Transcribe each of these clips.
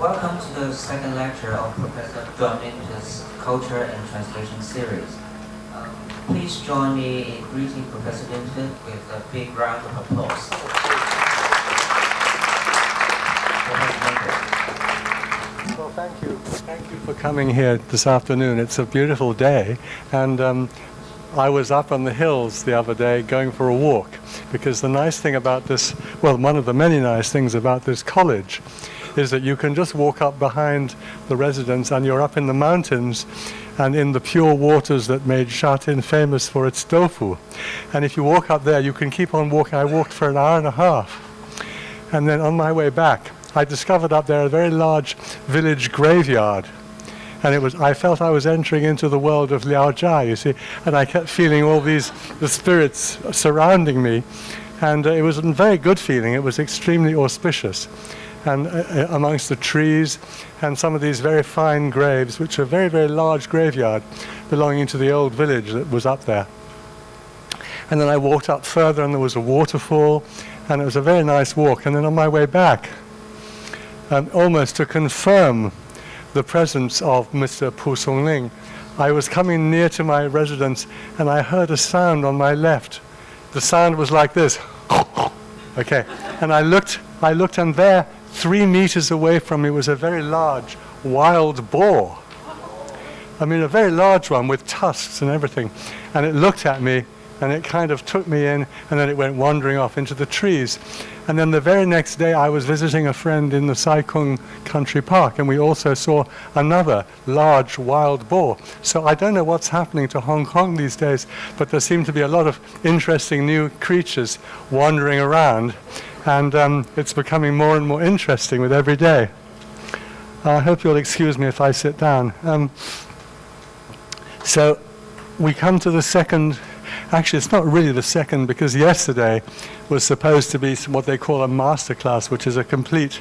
Welcome to the second lecture of Professor John Minford's Culture and Translation series. Please join me in greeting Professor Minford with a big round of applause. Well, thank you. Thank you for coming here this afternoon. It's a beautiful day, and I was up on the hills the other day going for a walk, because the nice thing about this, well, one of the many nice things about this college is that you can just walk up behind the residence and you're up in the mountains and in the pure waters that made Shatin famous for its tofu. And if you walk up there, you can keep on walking. I walked for an hour and a half. And then on my way back, I discovered up there a very large village graveyard. And I felt I was entering into the world of Liao Jia, you see. And I kept feeling all the spirits surrounding me. And it was a very good feeling. It was extremely auspicious. And amongst the trees and some of these very fine graves, which are a very, very large graveyard belonging to the old village that was up there. And then I walked up further and there was a waterfall, and it was a very nice walk. And then on my way back, almost to confirm the presence of Mr. Pu Songling, I was coming near to my residence and I heard a sound on my left. The sound was like this. Okay. And I looked and there, 3 meters away from me, was a very large wild boar. I mean, a very large one with tusks and everything. And it looked at me and it kind of took me in, and then it went wandering off into the trees. And then the very next day I was visiting a friend in the Sai Kung Country Park, and we also saw another large wild boar. So I don't know what's happening to Hong Kong these days, but there seem to be a lot of interesting new creatures wandering around, and it's becoming more and more interesting with every day. I hope you'll excuse me if I sit down. So we come to the second. Actually, it's not really the second, because yesterday was supposed to be what they call a master class, which is a complete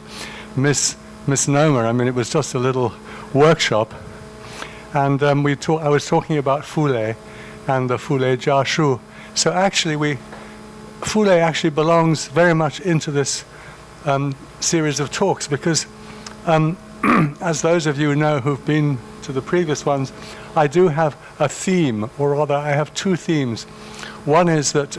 misnomer. I mean, it was just a little workshop. And I was talking about Fule and the Fule Jia Shu. So actually, Fule actually belongs very much into this series of talks, because as those of you know who've been to the previous ones, I do have a theme, or rather I have 2 themes. One is that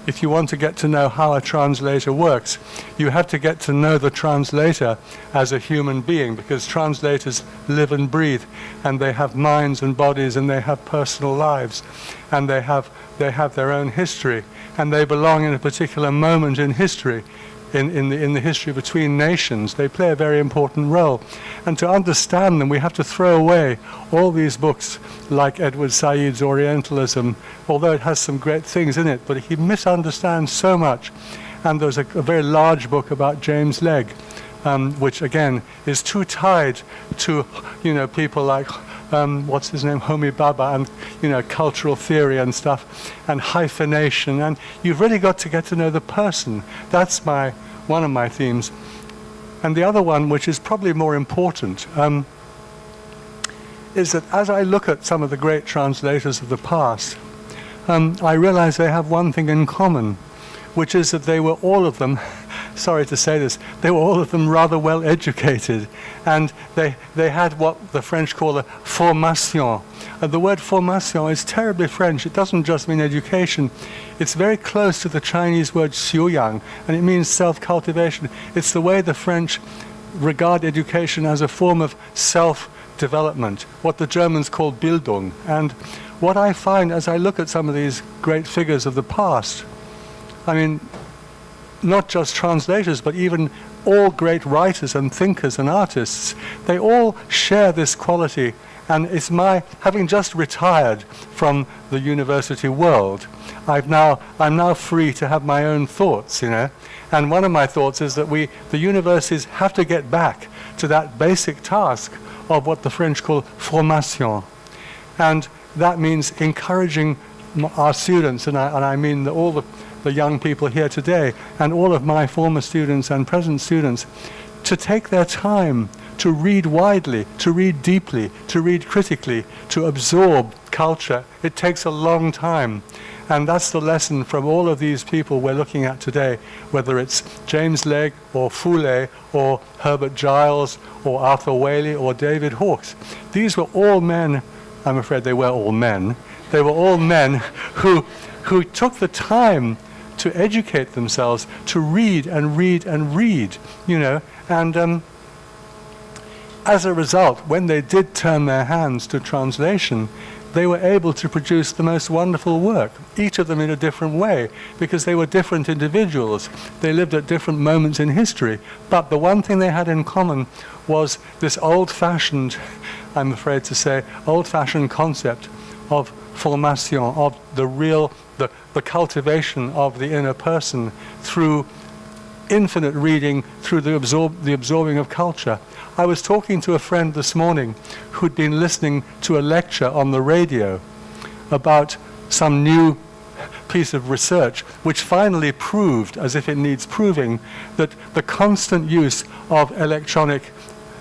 if you want to get to know how a translator works, you have to get to know the translator as a human being, because translators live and breathe, and they have minds and bodies, and they have personal lives, and they have their own history, and they belong in a particular moment in history. In the history between nations, they play a very important role. And to understand them, we have to throw away all these books like Edward Said's Orientalism, although it has some great things in it, but he misunderstands so much. And there's a very large book about James Legge, which again is too tied to people like what's his name, Homi Bhabha, and cultural theory and stuff, and hyphenation, and you've really got to get to know the person. That's one of my themes. And the other one, which is probably more important, is that as I look at some of the great translators of the past, I realize they have one thing in common, which is that they were all of them, sorry to say this, they were all of them rather well educated, and they had what the French call a formation. The word formation is terribly French. It doesn't just mean education. It's very close to the Chinese word xiuyang, and it means self-cultivation. It's the way the French regard education as a form of self-development, what the Germans call Bildung. And what I find as I look at some of these great figures of the past, I mean, not just translators, but even all great writers and thinkers and artists, they all share this quality. And it's having just retired from the university world, I'm now free to have my own thoughts, And one of my thoughts is that the universities have to get back to that basic task of what the French call formation. And that means encouraging our students, and I mean all the young people here today, and all of my former students and present students, to take their time to read widely, to read deeply, to read critically, to absorb culture. It takes a long time. And that's the lesson from all of these people we're looking at today, whether it's James Legge or Foulet or Herbert Giles or Arthur Waley or David Hawkes. These were all men, I'm afraid they were all men, they were all men who took the time to educate themselves, to read and read and read, you know, and as a result, when they did turn their hands to translation, they were able to produce the most wonderful work, each of them in a different way, because they were different individuals. They lived at different moments in history, but the one thing they had in common was this old-fashioned, I'm afraid to say, old-fashioned concept of formation, of the real, the cultivation of the inner person through infinite reading, through the absorbing of culture. I was talking to a friend this morning who'd been listening to a lecture on the radio about some new piece of research which finally proved, as if it needs proving, that the constant use of electronic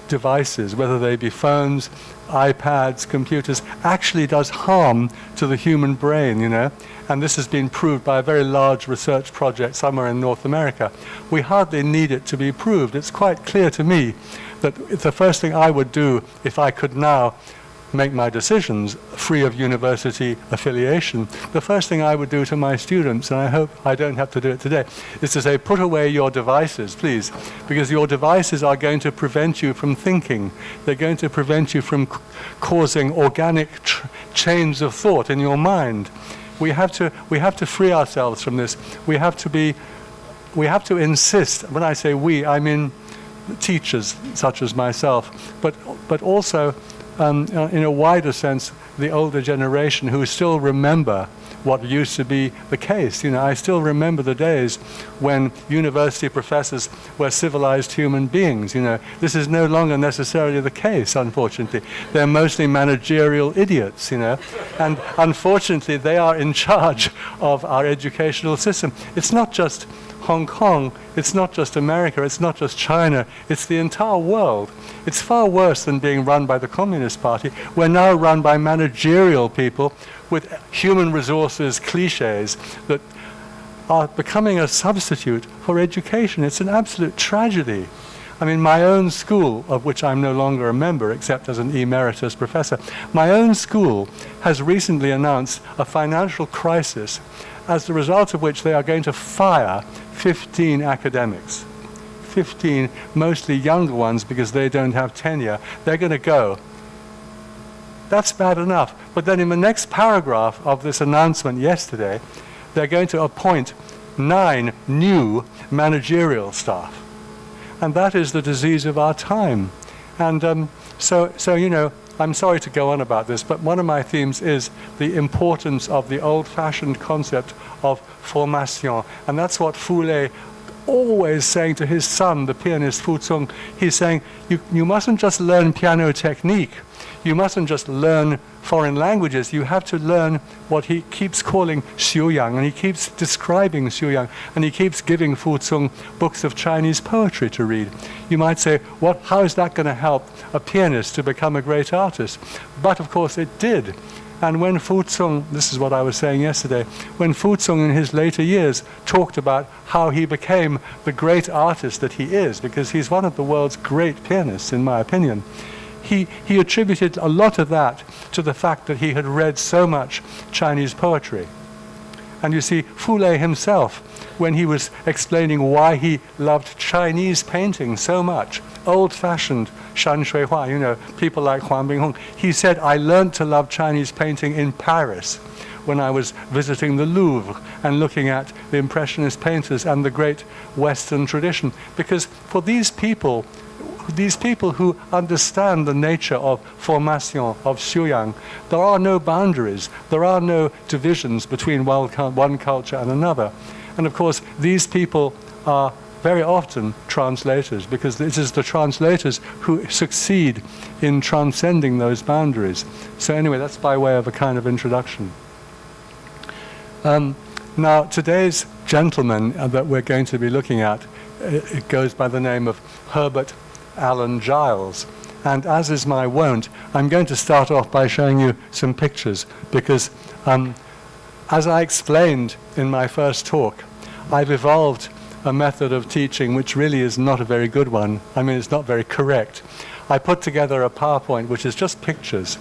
devices, whether they be phones, iPads, computers, actually does harm to the human brain, you know. And this has been proved by a very large research project somewhere in North America. We hardly need it to be proved. It's quite clear to me that the first thing I would do if I could now make my decisions free of university affiliation, the first thing I would do to my students, and I hope I don't have to do it today, is to say, put away your devices, please, because your devices are going to prevent you from thinking. They're going to prevent you from causing organic chains of thought in your mind. We have to free ourselves from this. We have to insist. When I say we, I mean teachers such as myself, but also in a wider sense, the older generation who still remember what used to be the case. You know, I still remember the days when university professors were civilized human beings. You know, this is no longer necessarily the case, unfortunately. They're mostly managerial idiots, you know, and unfortunately they are in charge of our educational system. It's not just Hong Kong, it's not just America, it's not just China, it's the entire world. It's far worse than being run by the Communist Party. We're now run by managerial people with human resources cliches that are becoming a substitute for education. It's an absolute tragedy. I mean, my own school, of which I'm no longer a member except as an emeritus professor, my own school has recently announced a financial crisis as the result of which they are going to fire 15 academics. 15, mostly younger ones because they don't have tenure. They're going to go. That's bad enough. But then in the next paragraph of this announcement yesterday, they're going to appoint 9 new managerial staff. And that is the disease of our time. And so, you know, I'm sorry to go on about this, but one of my themes is the importance of the old-fashioned concept of formation. And that's what Foulet always saying to his son, the pianist Pu Songling. He's saying, you mustn't just learn piano technique. You mustn't just learn foreign languages. You have to learn what he keeps calling xiuyang, and he keeps describing xiuyang, and he keeps giving Fu Song books of Chinese poetry to read. You might say, how is that going to help a pianist to become a great artist? But of course it did. And when Fu Song, this is what I was saying yesterday, when Fu Song in his later years talked about how he became the great artist that he is, because he's one of the world's great pianists, in my opinion, he attributed a lot of that to the fact that he had read so much Chinese poetry. And you see, Foulet himself, when he was explaining why he loved Chinese painting so much, old-fashioned Shan Shui Hua, you know, people like Huang Binghong, he said, I learned to love Chinese painting in Paris when I was visiting the Louvre and looking at the Impressionist painters and the great Western tradition. Because for these people who understand the nature of formation, of xiuyang, there are no boundaries, there are no divisions between one culture and another. And of course, these people are very often translators, because it is the translators who succeed in transcending those boundaries. So anyway, that's by way of a kind of introduction. Now, today's gentleman that we're going to be looking at, it goes by the name of Herbert Alan Giles. And as is my wont, I'm going to start off by showing you some pictures, because as I explained in my first talk, I've evolved a method of teaching which really is not a very good one. I mean, it's not very correct. I put together a PowerPoint which is just pictures,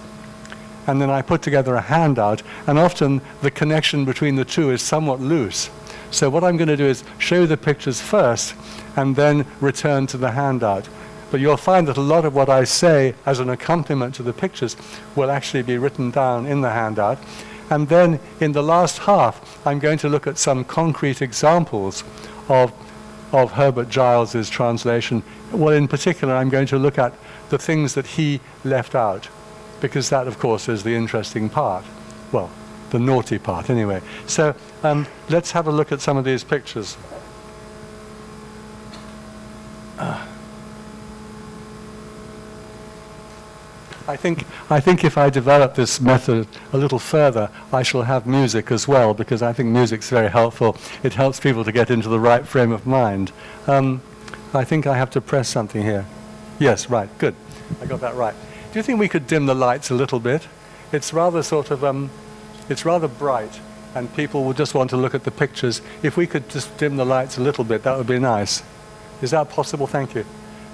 and then I put together a handout, and often the connection between the two is somewhat loose. So what I'm going to do is show you the pictures first and then return to the handout. But you'll find that a lot of what I say as an accompaniment to the pictures will actually be written down in the handout. And then in the last half, I'm going to look at some concrete examples of Herbert Giles's translation. Well, in particular, I'm going to look at the things that he left out, because that, of course, is the interesting part. Well, the naughty part, anyway. So let's have a look at some of these pictures. I think if I develop this method a little further, I shall have music as well, because I think music's very helpful. It helps people to get into the right frame of mind. I think I have to press something here. Yes, right, good. I got that right. Do you think we could dim the lights a little bit? It's rather sort of, it's rather bright, and people will just want to look at the pictures. If we could just dim the lights a little bit, that would be nice. Is that possible? Thank you.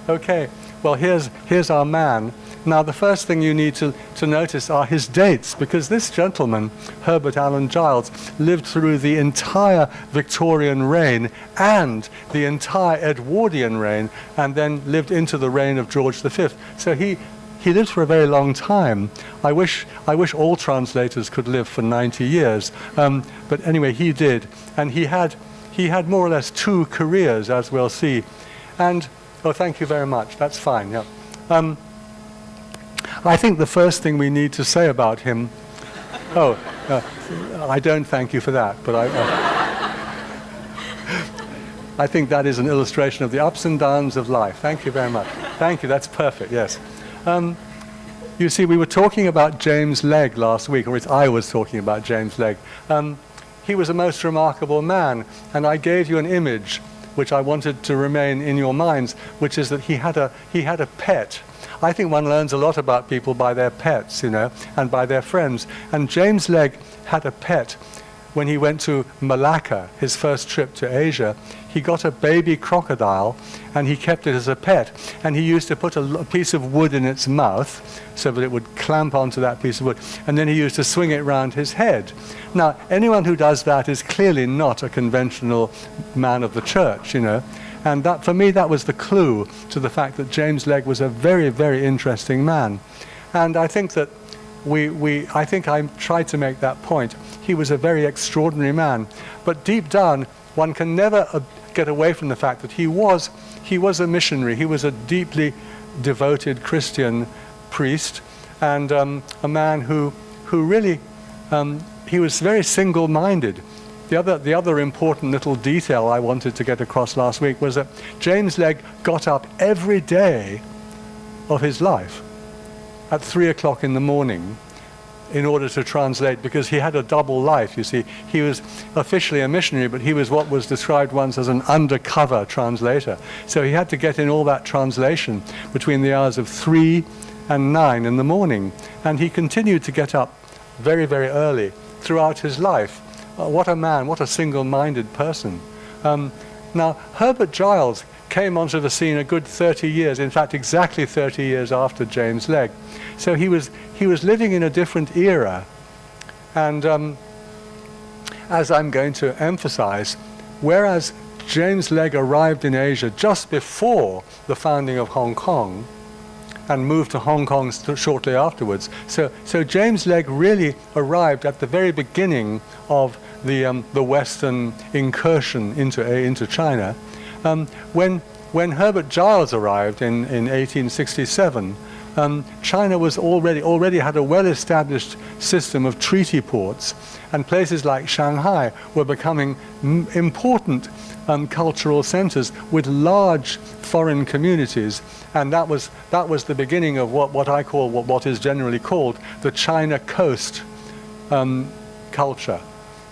Okay, well, here's our man. Now, the first thing you need to notice are his dates, because this gentleman, Herbert Allen Giles, lived through the entire Victorian reign and the entire Edwardian reign, and then lived into the reign of George V. So he lived for a very long time. I wish all translators could live for 90 years. But anyway, he did. And he had more or less two careers, as we'll see. And, oh, thank you very much. That's fine, yeah. I think the first thing we need to say about him, I don't thank you for that, but I think that is an illustration of the ups and downs of life. Thank you very much. Thank you, that's perfect, yes. You see, we were talking about James Legge last week, or at least I was talking about James Legge. He was a most remarkable man, and I gave you an image which I wanted to remain in your minds, which is that he had a pet. I think one learns a lot about people by their pets, you know, and by their friends. And James Legge had a pet when he went to Malacca, his first trip to Asia. He got a baby crocodile, and he kept it as a pet. And he used to put a piece of wood in its mouth so that it would clamp onto that piece of wood. And then he used to swing it round his head. Now, anyone who does that is clearly not a conventional man of the church, you know. And that, for me, that was the clue to the fact that James Legge was a very, very interesting man. And I think that I think I tried to make that point. He was a very extraordinary man. But deep down, one can never get away from the fact that he was a missionary. He was a deeply devoted Christian priest, and a man who really, he was very single-minded. The other important little detail I wanted to get across last week was that James Legge got up every day of his life at 3 o'clock in the morning in order to translate, because he had a double life, you see. He was officially a missionary, but he was what was described once as an undercover translator. So he had to get in all that translation between the hours of 3 and 9 in the morning. And he continued to get up very, very early throughout his life. What a man, what a single-minded person. Now, Herbert Giles came onto the scene a good 30 years, in fact, exactly 30 years after James Legge. So he was living in a different era. And as I'm going to emphasize, whereas James Legge arrived in Asia just before the founding of Hong Kong, and moved to Hong Kong shortly afterwards. So James Legge really arrived at the very beginning of the Western incursion into China. When Herbert Giles arrived in 1867, China was already had a well-established system of treaty ports, and places like Shanghai were becoming important cultural centers with large foreign communities, and that was the beginning of what is generally called the China Coast culture.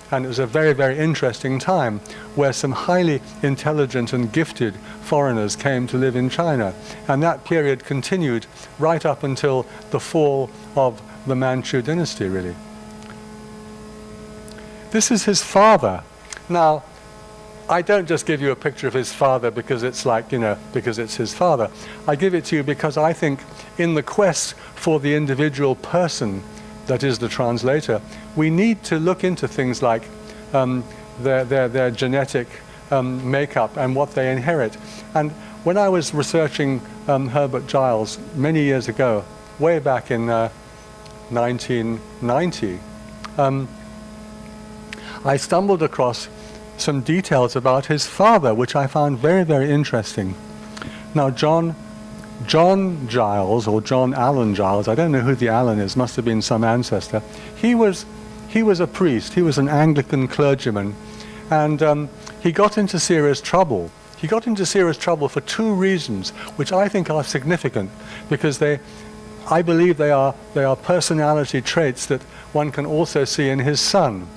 And it was a very, very interesting time where some highly intelligent and gifted foreigners came to live in China. And that period continued right up until the fall of the Manchu dynasty, really. this is his father. Now, I don't just give you a picture of his father because it's like, because it's his father. I give it to you because I think in the quest for the individual person that is the translator, we need to look into things like their genetic makeup and what they inherit. And when I was researching Herbert Giles many years ago, way back in 1990, I stumbled across some details about his father, which I found very, very interesting. Now, John Giles, or John Allen Giles, I don't know who the Allen is, must have been some ancestor. He was a priest. He was an Anglican clergyman, and he got into serious trouble. He got into serious trouble for two reasons, which I think are significant, because I believe they are personality traits that one can also see in his son.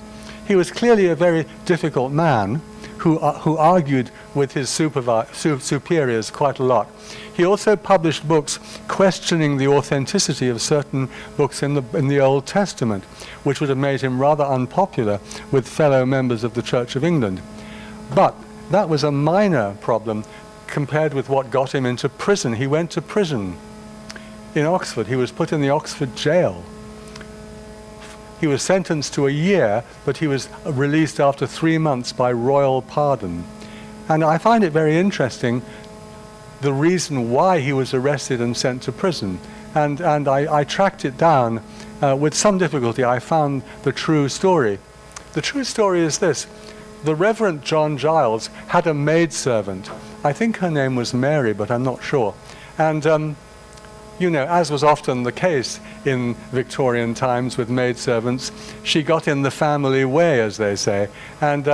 He was clearly a very difficult man who argued with his superiors quite a lot. He also published books questioning the authenticity of certain books in the Old Testament, which would have made him rather unpopular with fellow members of the Church of England. But that was a minor problem compared with what got him into prison. He went to prison in Oxford. He was put in the Oxford jail. He was sentenced to a year, but he was released after 3 months by royal pardon. And I find it very interesting, the reason why he was arrested and sent to prison. And I tracked it down with some difficulty. I found the true story. The true story is this. The Reverend John Giles had a maidservant. I think her name was Mary, but I'm not sure. And as was often the case in Victorian times with maidservants, she got in the family way, as they say. And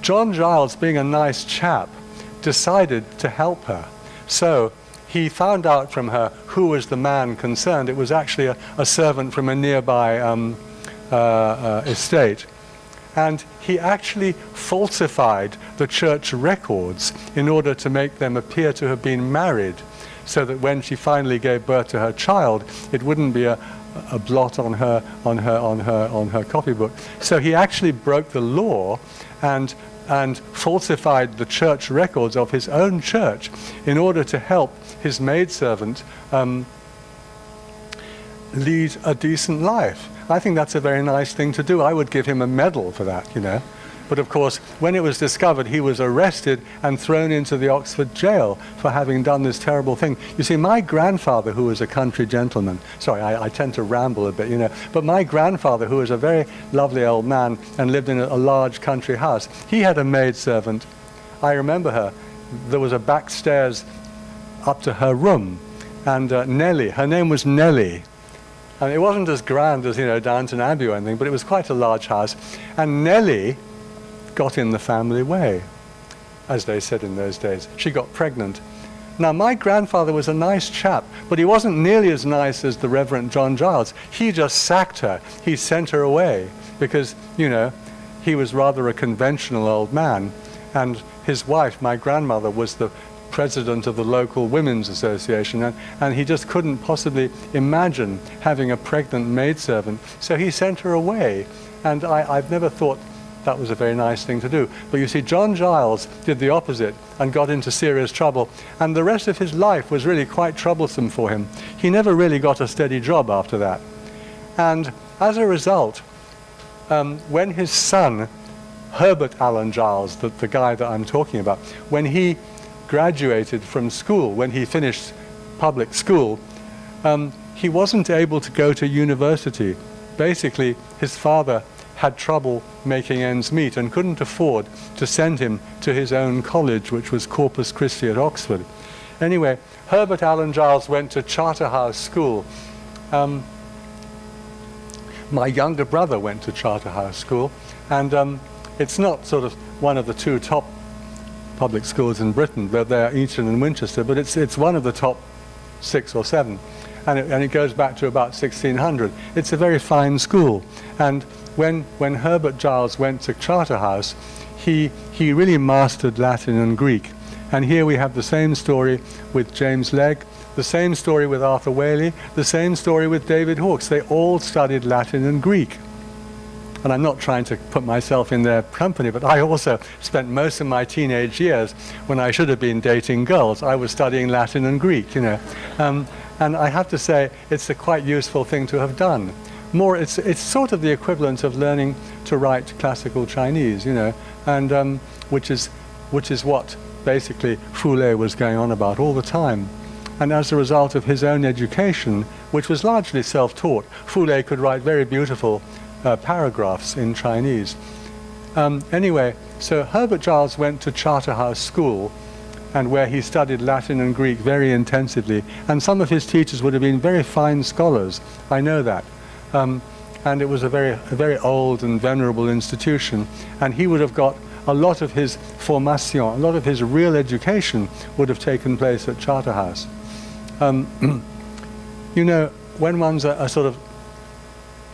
John Giles, being a nice chap, decided to help her. So he found out from her who was the man concerned. It was actually a servant from a nearby estate. And he actually falsified the church records in order to make them appear to have been married, so that when she finally gave birth to her child, it wouldn't be a blot on her copybook. So he actually broke the law and falsified the church records of his own church in order to help his maidservant lead a decent life. I think that's a very nice thing to do. I would give him a medal for that, But of course, when it was discovered, he was arrested and thrown into the Oxford jail for having done this terrible thing. You see, my grandfather, who was a country gentleman, sorry, I tend to ramble a bit, but my grandfather, who was a very lovely old man and lived in a large country house, he had a maidservant. I remember her. There was a back stairs up to her room, and Nellie, her name was Nellie. And it wasn't as grand as, Downton Abbey or anything, but it was quite a large house. And Nellie got in the family way, as they said in those days. She got pregnant. Now, my grandfather was a nice chap, but he wasn't nearly as nice as the Reverend John Giles. He just sacked her. He sent her away because, he was rather a conventional old man. And his wife, my grandmother, was the president of the local women's association, and he just couldn't possibly imagine having a pregnant maidservant. So he sent her away. And I've never thought that was a very nice thing to do. But you see, John Giles did the opposite and got into serious trouble. And the rest of his life was really quite troublesome for him. He never really got a steady job after that. And as a result, when his son, Herbert Allen Giles, the guy that I'm talking about, when he graduated from school, when he finished public school, he wasn't able to go to university. Basically, his father had trouble making ends meet and couldn't afford to send him to his own college, which was Corpus Christi at Oxford. Anyway, Herbert Allen Giles went to Charterhouse School. My younger brother went to Charterhouse School, and it's not sort of one of the two top public schools in Britain. They're Eton and Winchester, but it's one of the top 6 or 7. And it goes back to about 1600. It's a very fine school. And when Herbert Giles went to Charterhouse, he really mastered Latin and Greek. And here we have the same story with James Legge, the same story with Arthur Waley, the same story with David Hawkes. They all studied Latin and Greek. and I'm not trying to put myself in their company, but I also spent most of my teenage years, when I should have been dating girls, I was studying Latin and Greek, you know. And I have to say, it's a quite useful thing to have done. It's sort of the equivalent of learning to write classical Chinese, you know, and which is what basically Fule was going on about all the time. And as a result of his own education, which was largely self-taught, Fule could write very beautiful paragraphs in Chinese. Anyway, so Herbert Giles went to Charterhouse School, and where he studied Latin and Greek very intensively. And some of his teachers would have been very fine scholars, I know that. And it was a very old and venerable institution, and he would have got a lot of his formation, a lot of his real education would have taken place at Charterhouse. You know, when one's a sort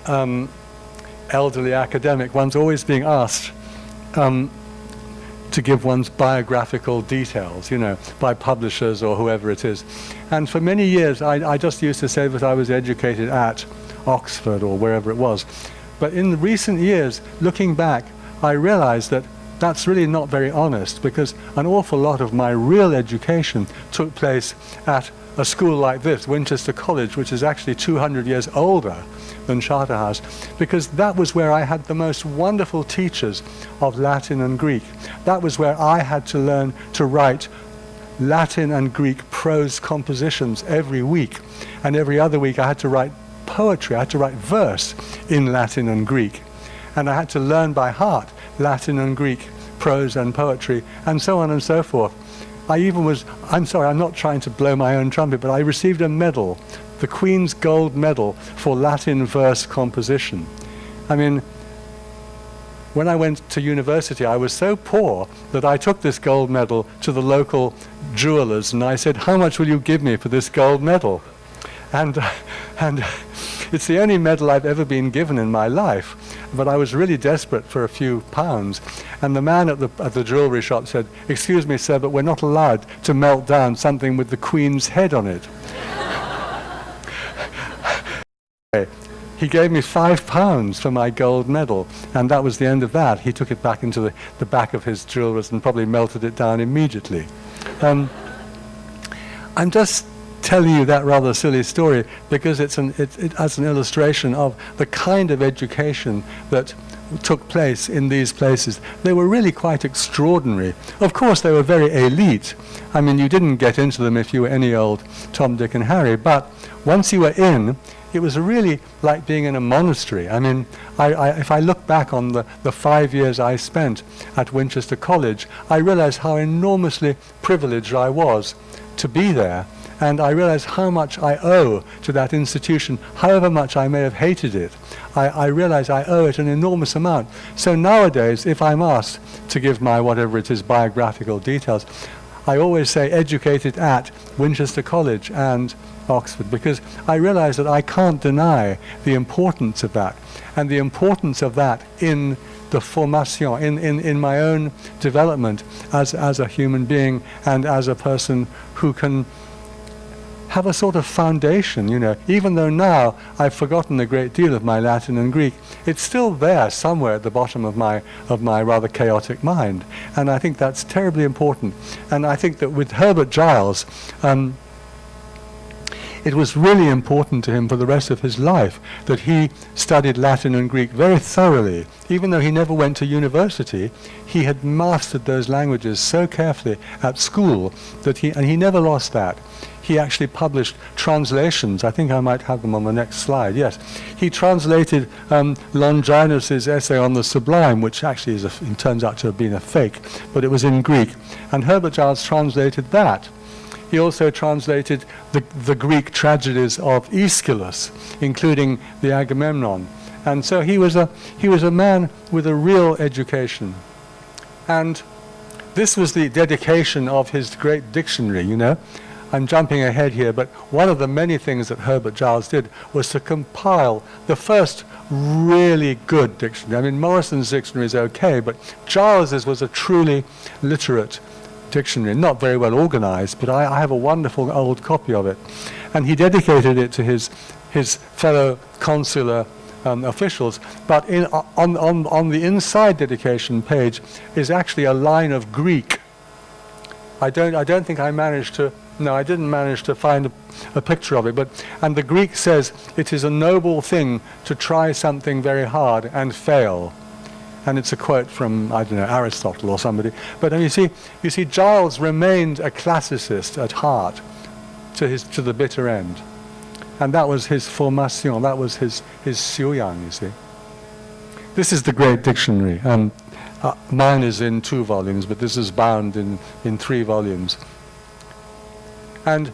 of elderly academic, one's always being asked to give one's biographical details, you know, by publishers or whoever it is. And for many years, I just used to say that I was educated at Oxford or wherever it was. But in recent years, looking back, I realized that that's really not very honest, because an awful lot of my real education took place at a school like this, Winchester College, which is actually 200 years older than Charterhouse, because that was where I had the most wonderful teachers of Latin and Greek. That was where I had to learn to write Latin and Greek prose compositions every week, and every other week I had to write poetry, I had to write verse in Latin and Greek, and I had to learn by heart Latin and Greek prose and poetry, and so on and so forth. I'm sorry, I'm not trying to blow my own trumpet, but I received a medal, the Queen's Gold Medal for Latin verse composition. I mean, when I went to university, I was so poor that I took this gold medal to the local jewelers, and I said, "How much will you give me for this gold medal?" And it's the only medal I've ever been given in my life, but I was really desperate for a few pounds. And the man at the jewelry shop said, "Excuse me, sir, but we're not allowed to melt down something with the Queen's head on it." He gave me £5 for my gold medal, and that was the end of that. He took it back into the back of his jewelers and probably melted it down immediately. I'm just telling you that rather silly story because it as an illustration of the kind of education that took place in these places. They were really quite extraordinary. Of course, they were very elite. I mean, you didn't get into them if you were any old Tom, Dick and Harry, but once you were in, it was really like being in a monastery. I mean, if I look back on the 5 years I spent at Winchester College, I realized how enormously privileged I was to be there. And I realized how much I owe to that institution, however much I may have hated it. I realize I owe it an enormous amount. So nowadays, if I'm asked to give my whatever it is biographical details, I always say educated at Winchester College and Oxford, because I realize that I can't deny the importance of that, and the importance of that in the formation, in my own development as a human being and as a person who can have a sort of foundation, you know. Even though now I've forgotten a great deal of my Latin and Greek, it's still there somewhere at the bottom of my rather chaotic mind. And I think that's terribly important. And I think that with Herbert Giles, it was really important to him for the rest of his life that he studied Latin and Greek very thoroughly. Even though he never went to university, he had mastered those languages so carefully at school that he never lost that. He actually published translations. I think I might have them on the next slide. Yes. He translated Longinus's essay on the Sublime, which actually it turns out to have been a fake, but it was in Greek. And Herbert Giles translated that. He also translated the Greek tragedies of Aeschylus, including the Agamemnon. And so he was a man with a real education. And this was the dedication of his great dictionary, you know. I'm jumping ahead here, but one of the many things that Herbert Giles did was to compile the first really good dictionary. I mean, Morrison's dictionary is okay, but Giles's was a truly literate dictionary, not very well organized, but I have a wonderful old copy of it. And he dedicated it to his fellow consular officials. But on the inside dedication page is actually a line of Greek. I don't think I managed to. No, I didn't manage to find a picture of it. And the Greek says it is a noble thing to try something very hard and fail. And it's a quote from, I don't know, Aristotle or somebody. But you see, Giles remained a classicist at heart to the bitter end. And that was his formation, that was his xiuyang, you see. This is the great dictionary. Mine is in 2 volumes, but this is bound in 3 volumes. And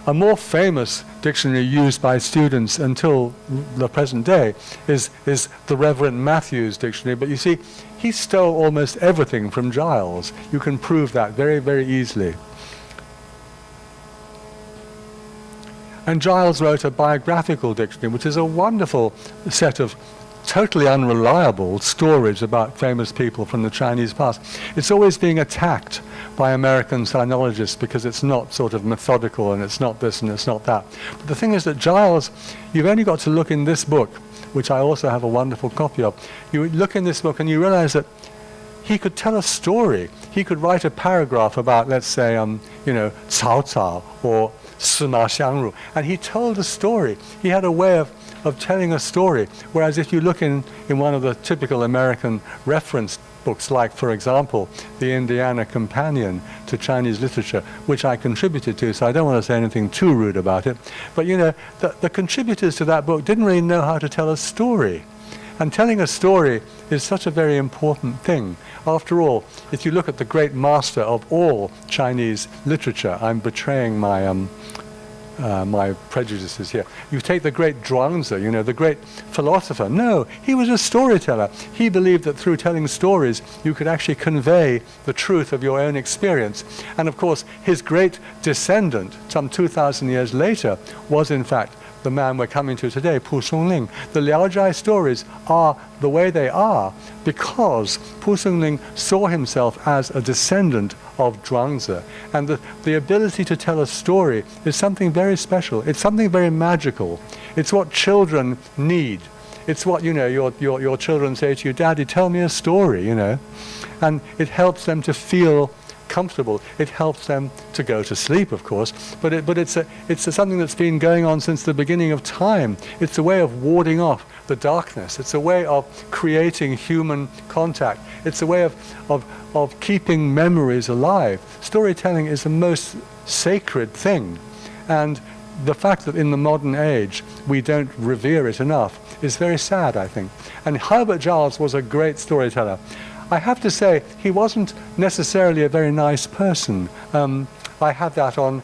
a more famous dictionary used by students until the present day is the Reverend Matthews dictionary. But you see, he stole almost everything from Giles. You can prove that very, very easily. And Giles wrote a biographical dictionary, which is a wonderful set of totally unreliable stories about famous people from the Chinese past. It's always being attacked by American sinologists because it's not sort of methodical and it's not this and it's not that. But the thing is that Giles, you've only got to look in this book, which I also have a wonderful copy of. You look in this book and you realize that he could tell a story. He could write a paragraph about, let's say, Cao Cao or Sima Xiangru, and he told a story. He had a way of telling a story, whereas if you look in one of the typical American reference books, like, for example, the Indiana Companion to Chinese Literature, which I contributed to, so I don't want to say anything too rude about it, but the contributors to that book didn't really know how to tell a story. And telling a story is such a very important thing. After all, if you look at the great master of all Chinese literature, I'm betraying my my prejudices here. You take the great Zhuangzi, the great philosopher. No, he was a storyteller. He believed that through telling stories, you could actually convey the truth of your own experience. And of course, his great descendant, some 2,000 years later, was in fact the man we're coming to today, Pu Songling. The Liaozhai stories are the way they are because Pu Songling saw himself as a descendant of Zhuangzi. And the ability to tell a story is something very special. It's something very magical. It's what children need. It's what, your children say to you, Daddy, tell me a story, And it helps them to feel comfortable. It helps them to go to sleep, of course, but it's something that's been going on since the beginning of time. It's a way of warding off the darkness. It's a way of creating human contact. It's a way of keeping memories alive. Storytelling is the most sacred thing, and the fact that in the modern age we don't revere it enough is very sad, I think. And Herbert Giles was a great storyteller. I have to say, he wasn't necessarily a very nice person. I have that on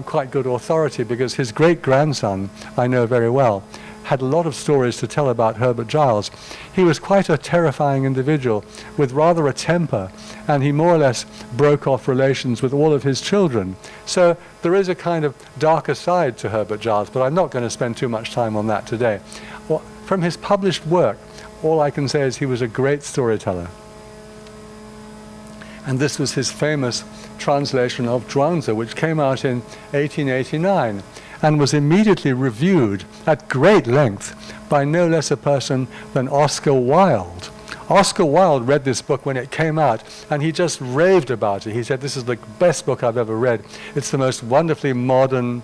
quite good authority because his great-grandson, I know very well, had a lot of stories to tell about Herbert Giles. He was quite a terrifying individual with rather a temper, and he more or less broke off relations with all of his children. So there is a kind of darker side to Herbert Giles, but I'm not going to spend too much time on that today. Well, from his published work, all I can say is he was a great storyteller. And this was his famous translation of Zhuangzi, which came out in 1889 and was immediately reviewed at great length by no less a person than Oscar Wilde. Oscar Wilde read this book when it came out, and he just raved about it. He said, this is the best book I've ever read. It's the most wonderfully modern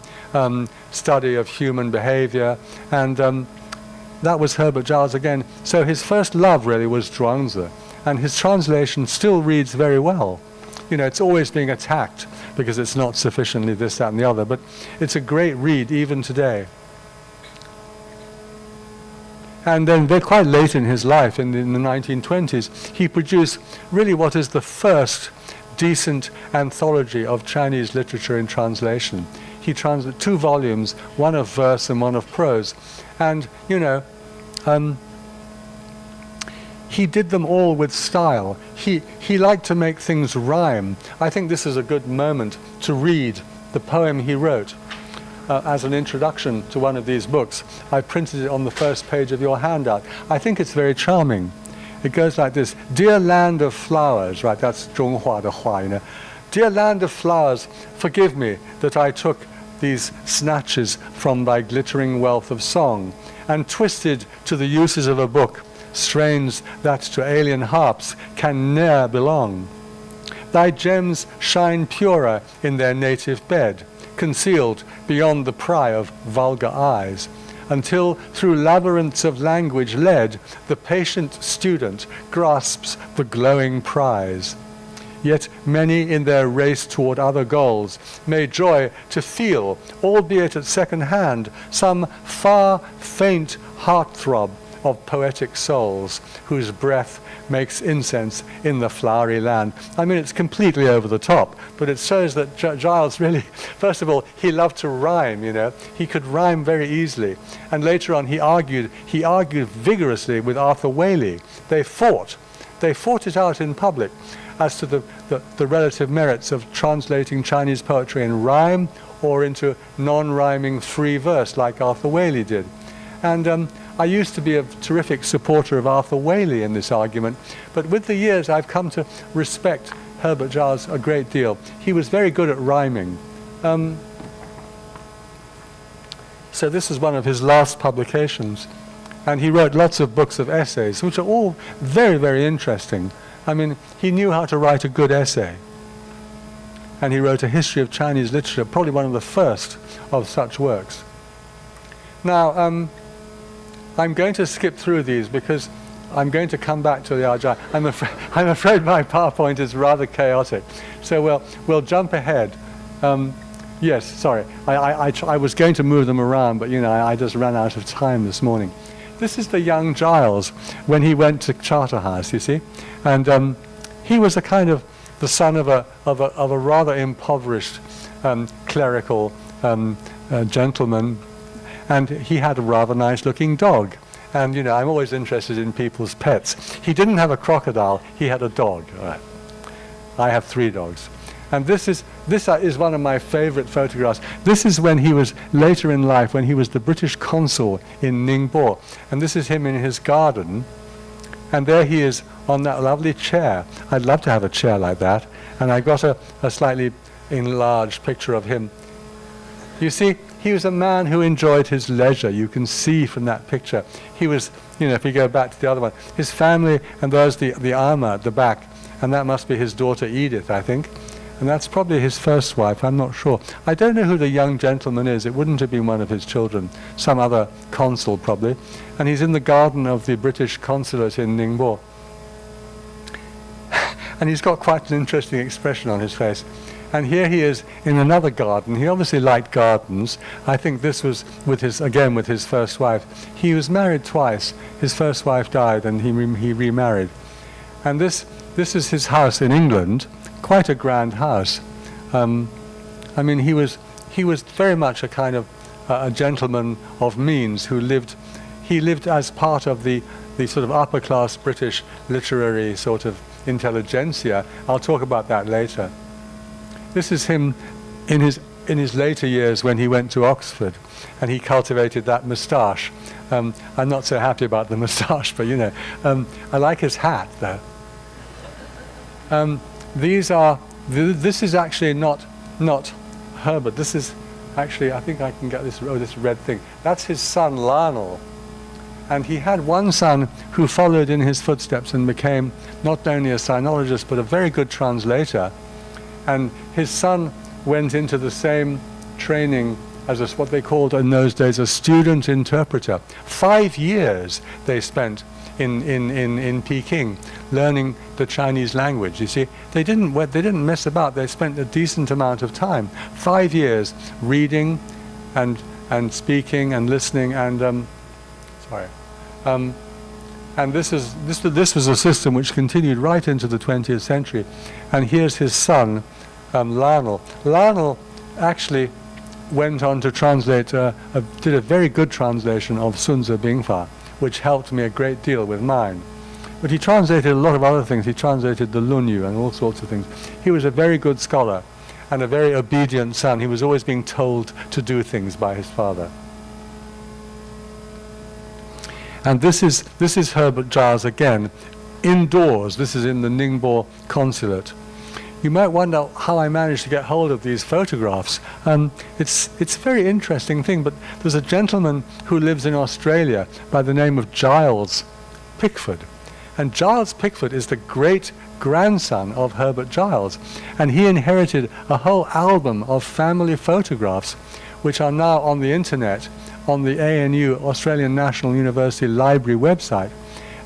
study of human behavior. And that was Herbert Giles again. So his first love really was Zhuangzi. And his translation still reads very well. It's always being attacked because it's not sufficiently this, that, and the other, but it's a great read even today. And then quite late in his life, in the 1920s, he produced really what is the first decent anthology of Chinese literature in translation. He translated 2 volumes, one of verse and one of prose. And, he did them all with style. He liked to make things rhyme. I think this is a good moment to read the poem he wrote as an introduction to one of these books. I printed it on the first page of your handout. I think it's very charming. It goes like this: Dear land of flowers, right, that's 中华的话, Dear land of flowers, forgive me that I took these snatches from thy glittering wealth of song, and twisted to the uses of a book, strains that to alien harps can ne'er belong. Thy gems shine purer in their native bed, concealed beyond the pry of vulgar eyes, until through labyrinths of language led, the patient student grasps the glowing prize. Yet many in their race toward other goals may joy to feel, albeit at second hand, some far faint heartthrob of poetic souls whose breath makes incense in the flowery land. I mean, it's completely over the top, but it shows that Giles really, first of all, he loved to rhyme, you know. He could rhyme very easily. And later on, he argued vigorously with Arthur Waley. They fought it out in public as to the relative merits of translating Chinese poetry in rhyme or into non-rhyming free verse like Arthur Waley did. And I used to be a terrific supporter of Arthur Waley in this argument, but with the years I've come to respect Herbert Giles a great deal. He was very good at rhyming. So this is one of his last publications, and he wrote lots of books of essays, which are all very, very interesting. I mean, he knew how to write a good essay, and he wrote a history of Chinese literature, probably one of the first of such works. Now, I'm going to skip through these because I'm going to come back to the Ajahn. I'm afraid my PowerPoint is rather chaotic, so we'll jump ahead. Yes, sorry, I was going to move them around, but you know, I just ran out of time this morning. This is the young Giles when he went to Charterhouse, you see, and he was a kind of the son of a rather impoverished clerical gentleman. And he had a rather nice-looking dog. And, you know, I'm always interested in people's pets. He didn't have a crocodile, he had a dog. All right. I have 3 dogs. And this is one of my favorite photographs. This is when he was later in life, when he was the British consul in Ningbo. And this is him in his garden. And there he is on that lovely chair. I'd love to have a chair like that. And I got a slightly enlarged picture of him. You see, he was a man who enjoyed his leisure. You can see from that picture. He was, you know, if you go back to the other one, his family, and there's the armor at the back, and that must be his daughter Edith, I think. And that's probably his first wife, I'm not sure. I don't know who the young gentleman is. It wouldn't have been one of his children, some other consul probably. And he's in the garden of the British consulate in Ningbo. And he's got quite an interesting expression on his face. And here he is in another garden. He obviously liked gardens. I think this was with his first wife. He was married twice. His first wife died and he remarried. And this is his house in England, quite a grand house. I mean, he was very much a kind of a gentleman of means who lived as part of the sort of upper class British literary sort of intelligentsia. I'll talk about that later. This is him in his later years when he went to Oxford, and he cultivated that moustache. I'm not so happy about the moustache, but you know, I like his hat though. This is actually not Herbert. This is actually, I think I can get this red thing. That's his son Lionel. And he had one son who followed in his footsteps and became not only a sinologist but a very good translator. And his son went into the same training as what they called in those days a student interpreter. 5 years they spent in Peking learning the Chinese language. You see, they didn't mess about. They spent a decent amount of time. 5 years reading and speaking and listening and and this was a system which continued right into the 20th century. And here's his son, Lionel. Lionel actually went on to translate, did a very good translation of Sun Tzu Bingfa, which helped me a great deal with mine. But he translated a lot of other things. He translated the Lunyu and all sorts of things. He was a very good scholar and a very obedient son. He was always being told to do things by his father. And this is Herbert Giles again, indoors. This is in the Ningbo consulate. You might wonder how I managed to get hold of these photographs. It's a very interesting thing, but there's a gentleman who lives in Australia by the name of Giles Pickford. And Giles Pickford is the great-grandson of Herbert Giles. And he inherited a whole album of family photographs, which are now on the internet, on the ANU, Australian National University Library website.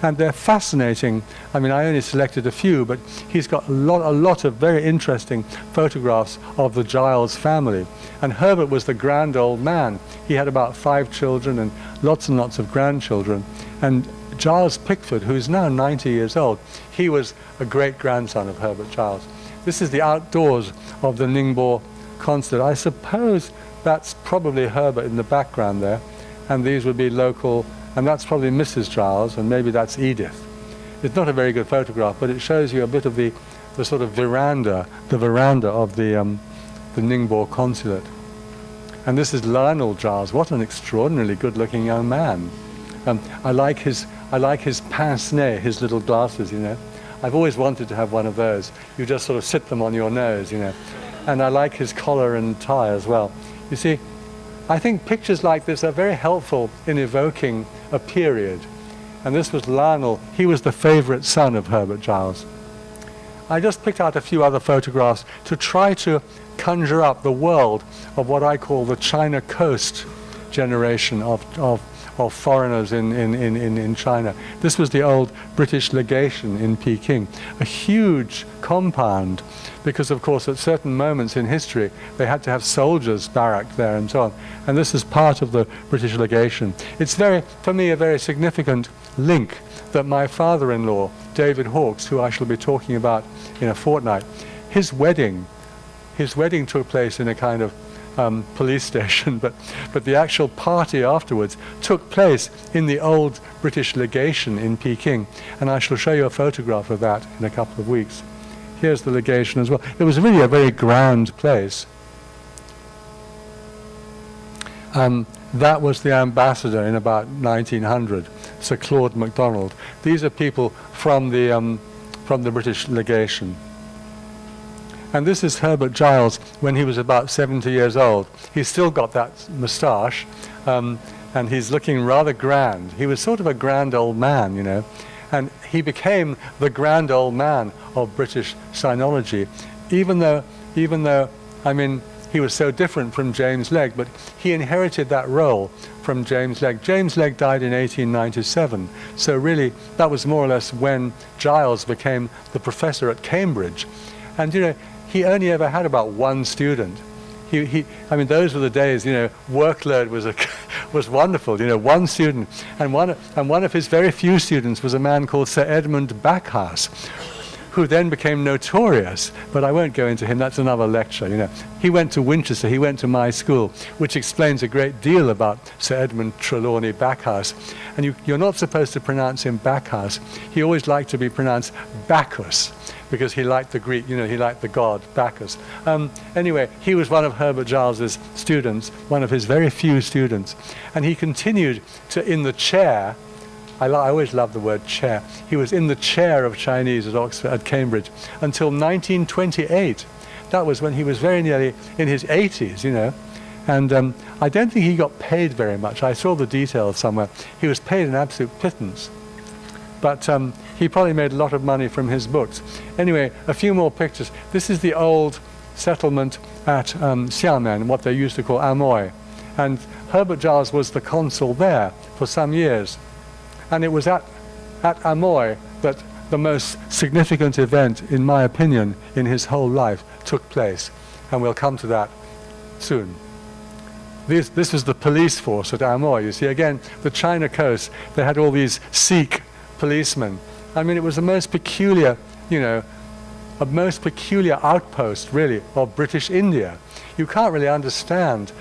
And they're fascinating. I mean, I only selected a few, but he's got a lot of very interesting photographs of the Giles family. And Herbert was the grand old man. He had about 5 children and lots of grandchildren. And Giles Pickford, who is now 90 years old, he was a great-grandson of Herbert Giles. This is the outdoors of the Ningbo consulate. I suppose that's probably Herbert in the background there, and these would be local. And that's probably Mrs. Giles, and maybe that's Edith. It's not a very good photograph, but it shows you a bit of the sort of veranda of the Ningbo consulate. And this is Lionel Giles. What an extraordinarily good-looking young man. I like his pince-nez, his little glasses, you know. I've always wanted to have one of those. You just sort of sit them on your nose, you know. And I like his collar and tie as well. You see, I think pictures like this are very helpful in evoking a period. And this was Lionel. He was the favorite son of Herbert Giles. I just picked out a few other photographs to try to conjure up the world of what I call the China Coast generation of foreigners in China. This was the old British legation in Peking, a huge compound, because of course at certain moments in history they had to have soldiers barracked there and so on. And this is part of the British legation. It's for me, a very significant link that my father-in-law, David Hawkes, who I shall be talking about in a fortnight, his wedding took place in a kind of police station, but the actual party afterwards took place in the old British legation in Peking, and I shall show you a photograph of that in a couple of weeks. Here's the legation as well. It was really a very grand place. That was the ambassador in about 1900, Sir Claude MacDonald. These are people from the British legation. And this is Herbert Giles when he was about 70 years old. He's still got that moustache, and he's looking rather grand. He was sort of a grand old man, you know. And he became the grand old man of British sinology, even though, I mean, he was so different from James Legge, but he inherited that role from James Legge. James Legge died in 1897, so really that was more or less when Giles became the professor at Cambridge. And, you know, he only ever had about one student. I mean, those were the days, you know, workload was wonderful, you know, one student. And one of his very few students was a man called Sir Edmund Backhouse, who then became notorious, but I won't go into him, that's another lecture, you know. He went to Winchester, he went to my school, which explains a great deal about Sir Edmund Trelawney Backhouse. And you're not supposed to pronounce him Backhouse. He always liked to be pronounced Bacchus, because he liked the Greek, you know, he liked the god Bacchus. Anyway, he was one of Herbert Giles's students, one of his very few students. And he continued in the chair. I always love the word chair. He was in the chair of Chinese at Cambridge until 1928. That was when he was very nearly in his 80s, you know. And I don't think he got paid very much. I saw the details somewhere. He was paid an absolute pittance. But he probably made a lot of money from his books. Anyway, a few more pictures. This is the old settlement at Xiamen, what they used to call Amoy. And Herbert Giles was the consul there for some years. And it was at Amoy that the most significant event, in my opinion, in his whole life took place. And we'll come to that soon. This was the police force at Amoy. You see, again, the China coast, they had all these Sikh policemen. I mean, it was the most peculiar, you know, a most peculiar outpost, really, of British India. You can't really understand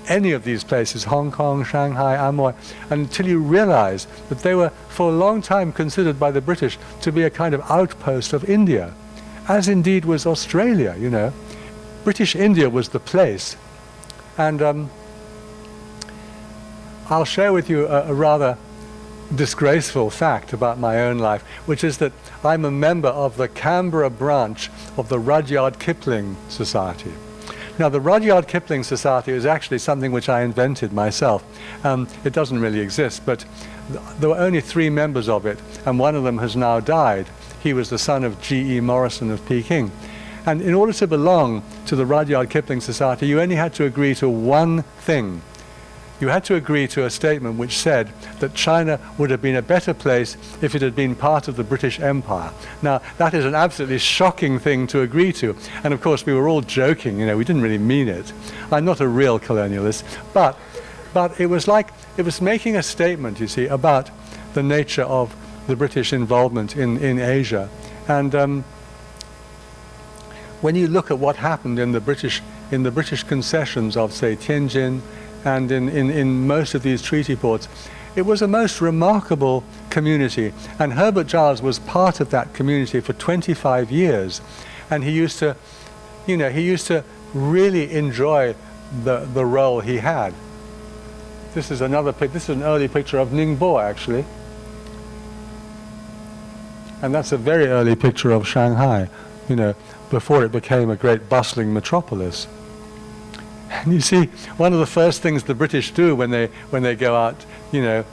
any of these places, Hong Kong, Shanghai, Amoy, until you realize that they were for a long time considered by the British to be a kind of outpost of India, as indeed was Australia, you know. British India was the place. And I'll share with you a rather disgraceful fact about my own life, which is that I'm a member of the Canberra branch of the Rudyard Kipling Society. Now, the Rudyard Kipling Society is actually something which I invented myself. It doesn't really exist, but there were only 3 members of it, and one of them has now died. He was the son of G.E. Morrison of Peking. And in order to belong to the Rudyard Kipling Society, you only had to agree to one thing. You had to agree to a statement which said that China would have been a better place if it had been part of the British Empire. Now, that is an absolutely shocking thing to agree to. And of course, we were all joking, you know, we didn't really mean it. I'm not a real colonialist, but it was making a statement, you see, about the nature of the British involvement in Asia. And when you look at what happened in the British concessions of, say, Tianjin, and in most of these treaty ports, it was a most remarkable community. And Herbert Giles was part of that community for 25 years. And he used to, you know, really enjoy the role he had. This is another picture. This is an early picture of Ningbo, actually. And that's a very early picture of Shanghai, you know, before it became a great bustling metropolis. And you see, one of the first things the British do when they go out, you know,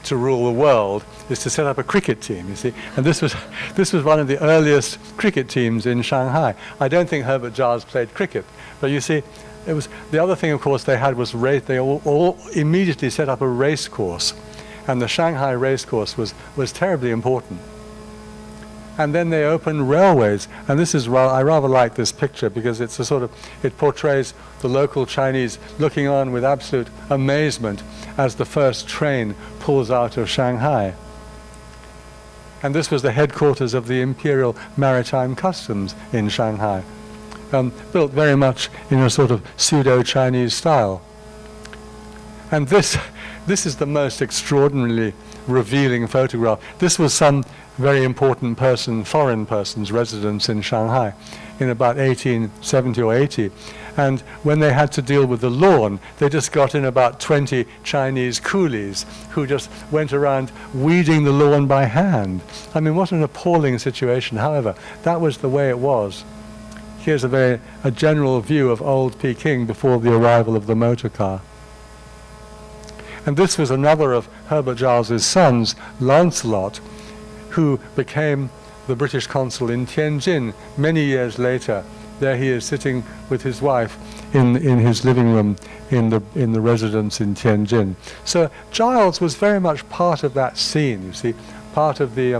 to rule the world is to set up a cricket team, you see. And this was one of the earliest cricket teams in Shanghai. I don't think Herbert Giles played cricket, but you see, it was the other thing, of course, they had was race. They all immediately set up a race course, and the Shanghai race course was terribly important. And then they opened railways, and this is, I rather like this picture because it's a sort of, it portrays the local Chinese looking on with absolute amazement as the first train pulls out of Shanghai. And this was the headquarters of the Imperial Maritime Customs in Shanghai, built very much in a sort of pseudo-Chinese style. And this is the most extraordinarily revealing photograph. This was some very important person, foreign person's residence in Shanghai in about 1870 or 80. And when they had to deal with the lawn, they just got in about 20 Chinese coolies who just went around weeding the lawn by hand. I mean, what an appalling situation. However, that was the way it was. Here's a general view of old Peking before the arrival of the motor car. And this was another of Herbert Giles's sons, Lancelot, who became the British consul in Tianjin many years later. There he is sitting with his wife in his living room in the residence in Tianjin. So Giles was very much part of that scene, you see, part of the,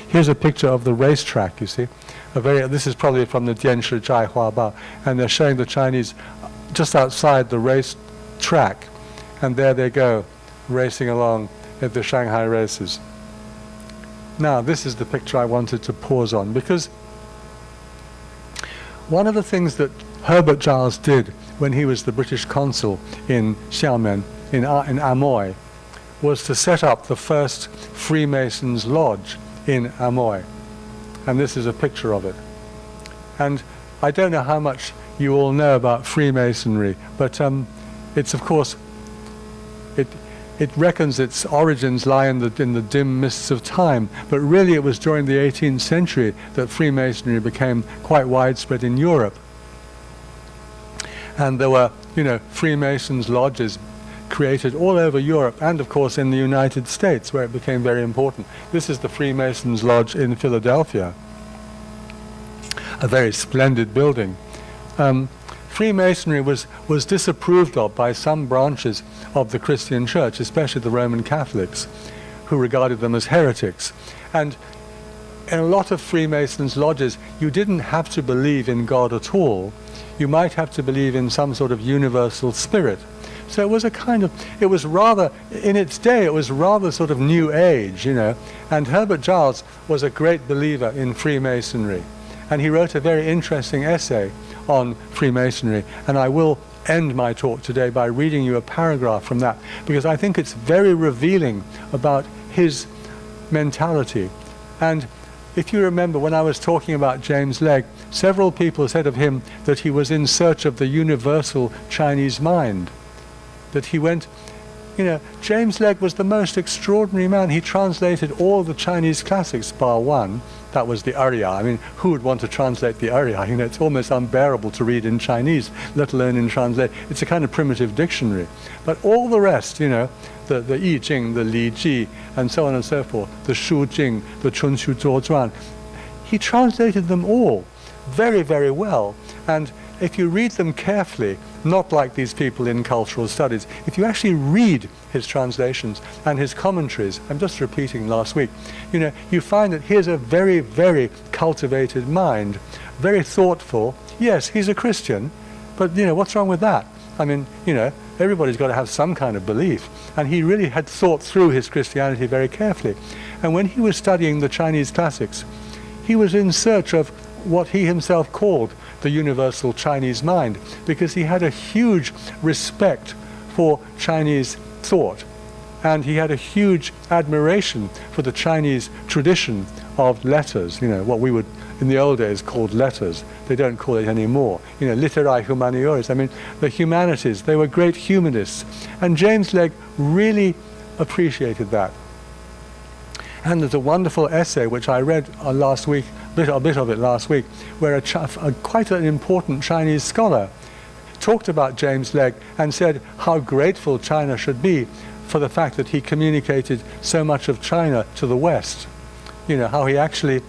here's a picture of the racetrack, you see. This is probably from the Dianshi Zhai Hua Bao, and they're showing the Chinese just outside the race track, and there they go, racing along at the Shanghai races. Now, this is the picture I wanted to pause on, because one of the things that Herbert Giles did when he was the British consul in Xiamen, in Amoy, was to set up the first Freemasons' lodge in Amoy. And this is a picture of it. And I don't know how much you all know about Freemasonry, but it's, of course, it reckons its origins lie in the dim mists of time, but really it was during the 18th century that Freemasonry became quite widespread in Europe. And there were, you know, Freemasons' lodges created all over Europe and, of course, in the United States, where it became very important. This is the Freemasons' Lodge in Philadelphia, a very splendid building. Freemasonry was disapproved of by some branches of the Christian church, especially the Roman Catholics, who regarded them as heretics. And in a lot of Freemasons' lodges, you didn't have to believe in God at all. You might have to believe in some sort of universal spirit. So it was a kind of, it was rather, in its day, it was rather sort of New Age, you know. And Herbert Giles was a great believer in Freemasonry. And he wrote a very interesting essay on Freemasonry. And I will end my talk today by reading you a paragraph from that, because I think it's very revealing about his mentality. And if you remember, when I was talking about James Legge, several people said of him that he was in search of the universal Chinese mind, that he went You know, James Legge was the most extraordinary man. He translated all the Chinese classics bar one. That was the Arya. I mean, who would want to translate the Arya? You know, it's almost unbearable to read in Chinese, let alone in translate. It's a kind of primitive dictionary. But all the rest, you know, the I Ching, the Li Ji, and so on and so forth, the Shu Jing, the Chun Shu Zuo Zhuan, he translated them all very, very well. And if you read them carefully, not like these people in cultural studies, if you actually read his translations and his commentaries, I'm just repeating last week, you know, you find that he has a very, very cultivated mind, very thoughtful. Yes, he's a Christian, but, you know, what's wrong with that? I mean, you know, everybody's got to have some kind of belief. And he really had thought through his Christianity very carefully. And when he was studying the Chinese classics, he was in search of what he himself called the universal Chinese mind, because he had a huge respect for Chinese thought, and he had a huge admiration for the Chinese tradition of letters, you know, what we would in the old days called letters. They don't call it anymore. You know, literae humaniores. I mean, the humanities, they were great humanists. And James Legge really appreciated that. And there's a wonderful essay which I read last week, a bit of it last week, where quite an important Chinese scholar talked about James Legge and said how grateful China should be for the fact that he communicated so much of China to the West. You know, how he actually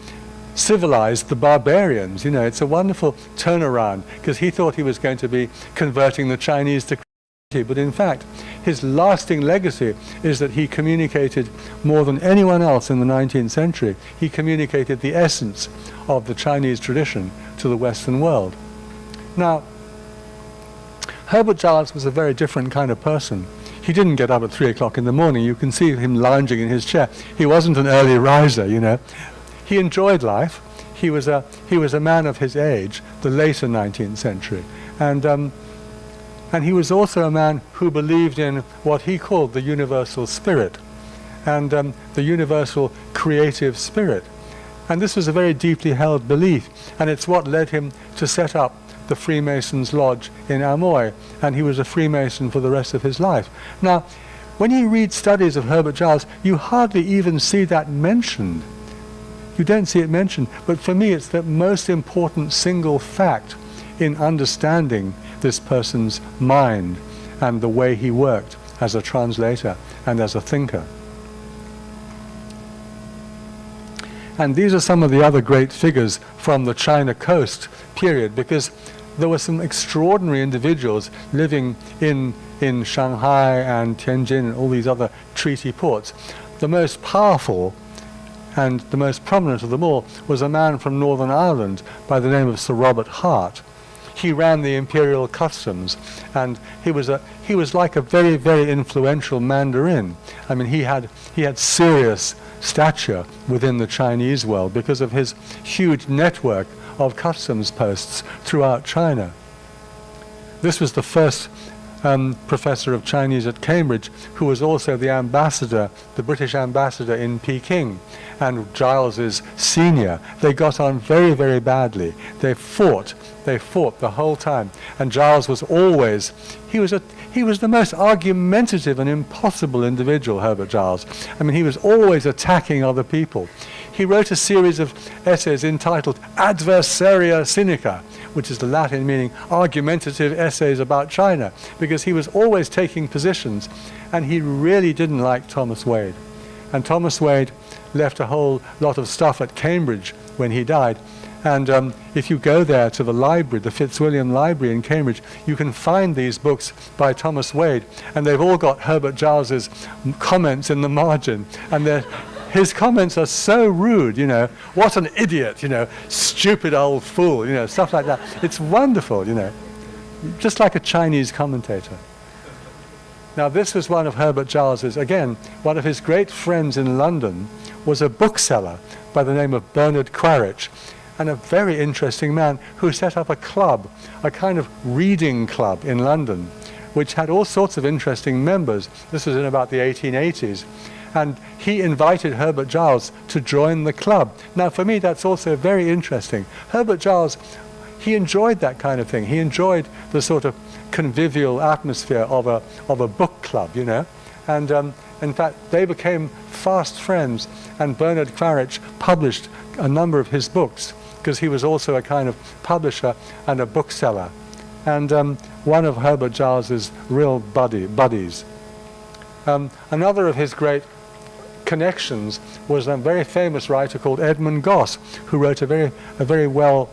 civilized the barbarians. You know, it's a wonderful turnaround, because he thought he was going to be converting the Chinese to Christianity, but in fact his lasting legacy is that he communicated more than anyone else in the 19th century. He communicated the essence of the Chinese tradition to the Western world. Now, Herbert Giles was a very different kind of person. He didn't get up at 3 o'clock in the morning. You can see him lounging in his chair. He wasn't an early riser, you know. He enjoyed life. He was a man of his age, the later 19th century. And he was also a man who believed in what he called the universal spirit, and the universal creative spirit. And this was a very deeply held belief, and it's what led him to set up the Freemasons' Lodge in Amoy, and he was a Freemason for the rest of his life. Now, when you read studies of Herbert Giles, you hardly even see that mentioned. You don't see it mentioned, but for me it's the most important single fact in understanding this person's mind and the way he worked as a translator and as a thinker. And these are some of the other great figures from the China coast period, because there were some extraordinary individuals living in Shanghai and Tianjin and all these other treaty ports. The most powerful and the most prominent of them all was a man from Northern Ireland by the name of Sir Robert Hart. He ran the imperial customs, and he was like a very, very influential Mandarin. I mean, he had serious stature within the Chinese world because of his huge network of customs posts throughout China. This was the first professor of Chinese at Cambridge, who was also the ambassador, the British ambassador in Peking, and Giles's senior. They got on very, very badly. They fought the whole time. And Giles was always, he was the most argumentative and impossible individual, Herbert Giles. I mean, he was always attacking other people. He wrote a series of essays entitled Adversaria Sinica, which is the Latin meaning argumentative essays about China, because he was always taking positions, and he really didn't like Thomas Wade. And Thomas Wade left a whole lot of stuff at Cambridge when he died. And if you go there to the library, the Fitzwilliam Library in Cambridge, you can find these books by Thomas Wade, and they've all got Herbert Giles's comments in the margin, and his comments are so rude, you know, what an idiot, you know, stupid old fool, you know, stuff like that. It's wonderful, you know, just like a Chinese commentator. Now, this was one of Herbert Giles's, again, one of his great friends in London was a bookseller by the name of Bernard Quaritch, and a very interesting man who set up a club, a kind of reading club in London, which had all sorts of interesting members. This was in about the 1880s. And he invited Herbert Giles to join the club. Now, for me, that's also very interesting. Herbert Giles, he enjoyed that kind of thing. He enjoyed the sort of convivial atmosphere of a book club, you know. And in fact, they became fast friends, and Bernard Quaritch published a number of his books, because he was also a kind of publisher and a bookseller, and one of Herbert Giles's real buddies. Another of his great connections was a very famous writer called Edmund Gosse, who wrote a very well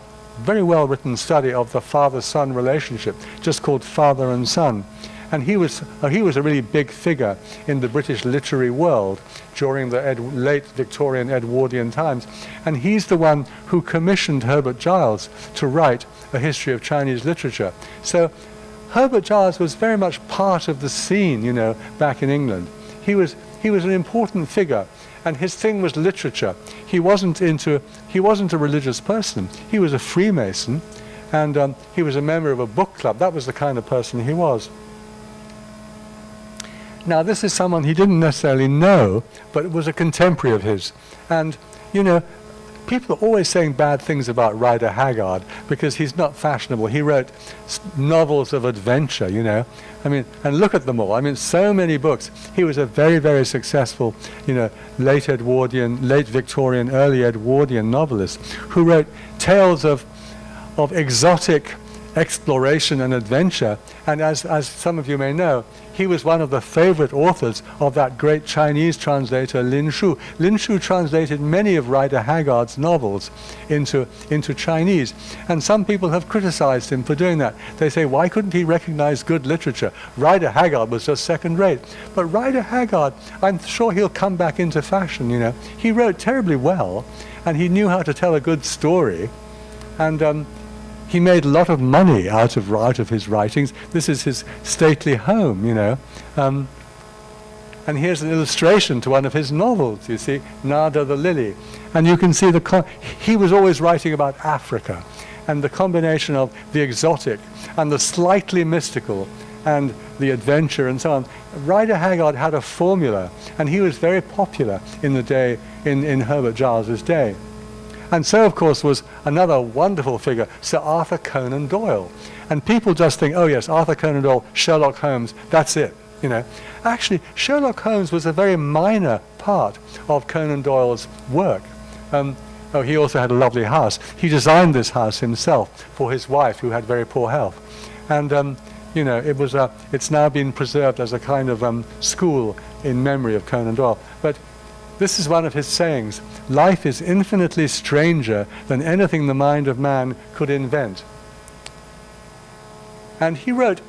written study of the father-son relationship, just called Father and Son. And he was a really big figure in the British literary world during the late Victorian Edwardian times. And he's the one who commissioned Herbert Giles to write a history of Chinese literature. So Herbert Giles was very much part of the scene, you know, back in England. He was an important figure, and his thing was literature. He wasn't a religious person. He was a Freemason, and he was a member of a book club. That was the kind of person he was. Now, this is someone he didn't necessarily know, but it was a contemporary of his. And, you know, people are always saying bad things about Rider Haggard because he's not fashionable. He wrote novels of adventure, you know. I mean, and look at them all. I mean, so many books. He was a very, very successful, you know, late Edwardian, late Victorian, early Edwardian novelist who wrote tales of exotic exploration and adventure. And as some of you may know, he was one of the favorite authors of that great Chinese translator Lin Shu. Lin Shu translated many of Rider Haggard's novels into Chinese, and some people have criticized him for doing that. They say, why couldn't he recognize good literature? Rider Haggard was just second rate. But Rider Haggard, I'm sure he'll come back into fashion, you know. He wrote terribly well, and he knew how to tell a good story, and he made a lot of money out of his writings. This is his stately home, you know. And here's an illustration to one of his novels, you see, Nada the Lily. And you can see he was always writing about Africa, and the combination of the exotic and the slightly mystical and the adventure and so on. Rider Haggard had a formula, and he was very popular in the day, in Herbert Giles's day. And so, of course, was another wonderful figure, Sir Arthur Conan Doyle. And people just think, oh yes, Arthur Conan Doyle, Sherlock Holmes, that's it, you know. Actually, Sherlock Holmes was a very minor part of Conan Doyle's work. He also had a lovely house. He designed this house himself for his wife, who had very poor health. And, you know, it's now been preserved as a kind of school in memory of Conan Doyle. But this is one of his sayings: life is infinitely stranger than anything the mind of man could invent. And he wrote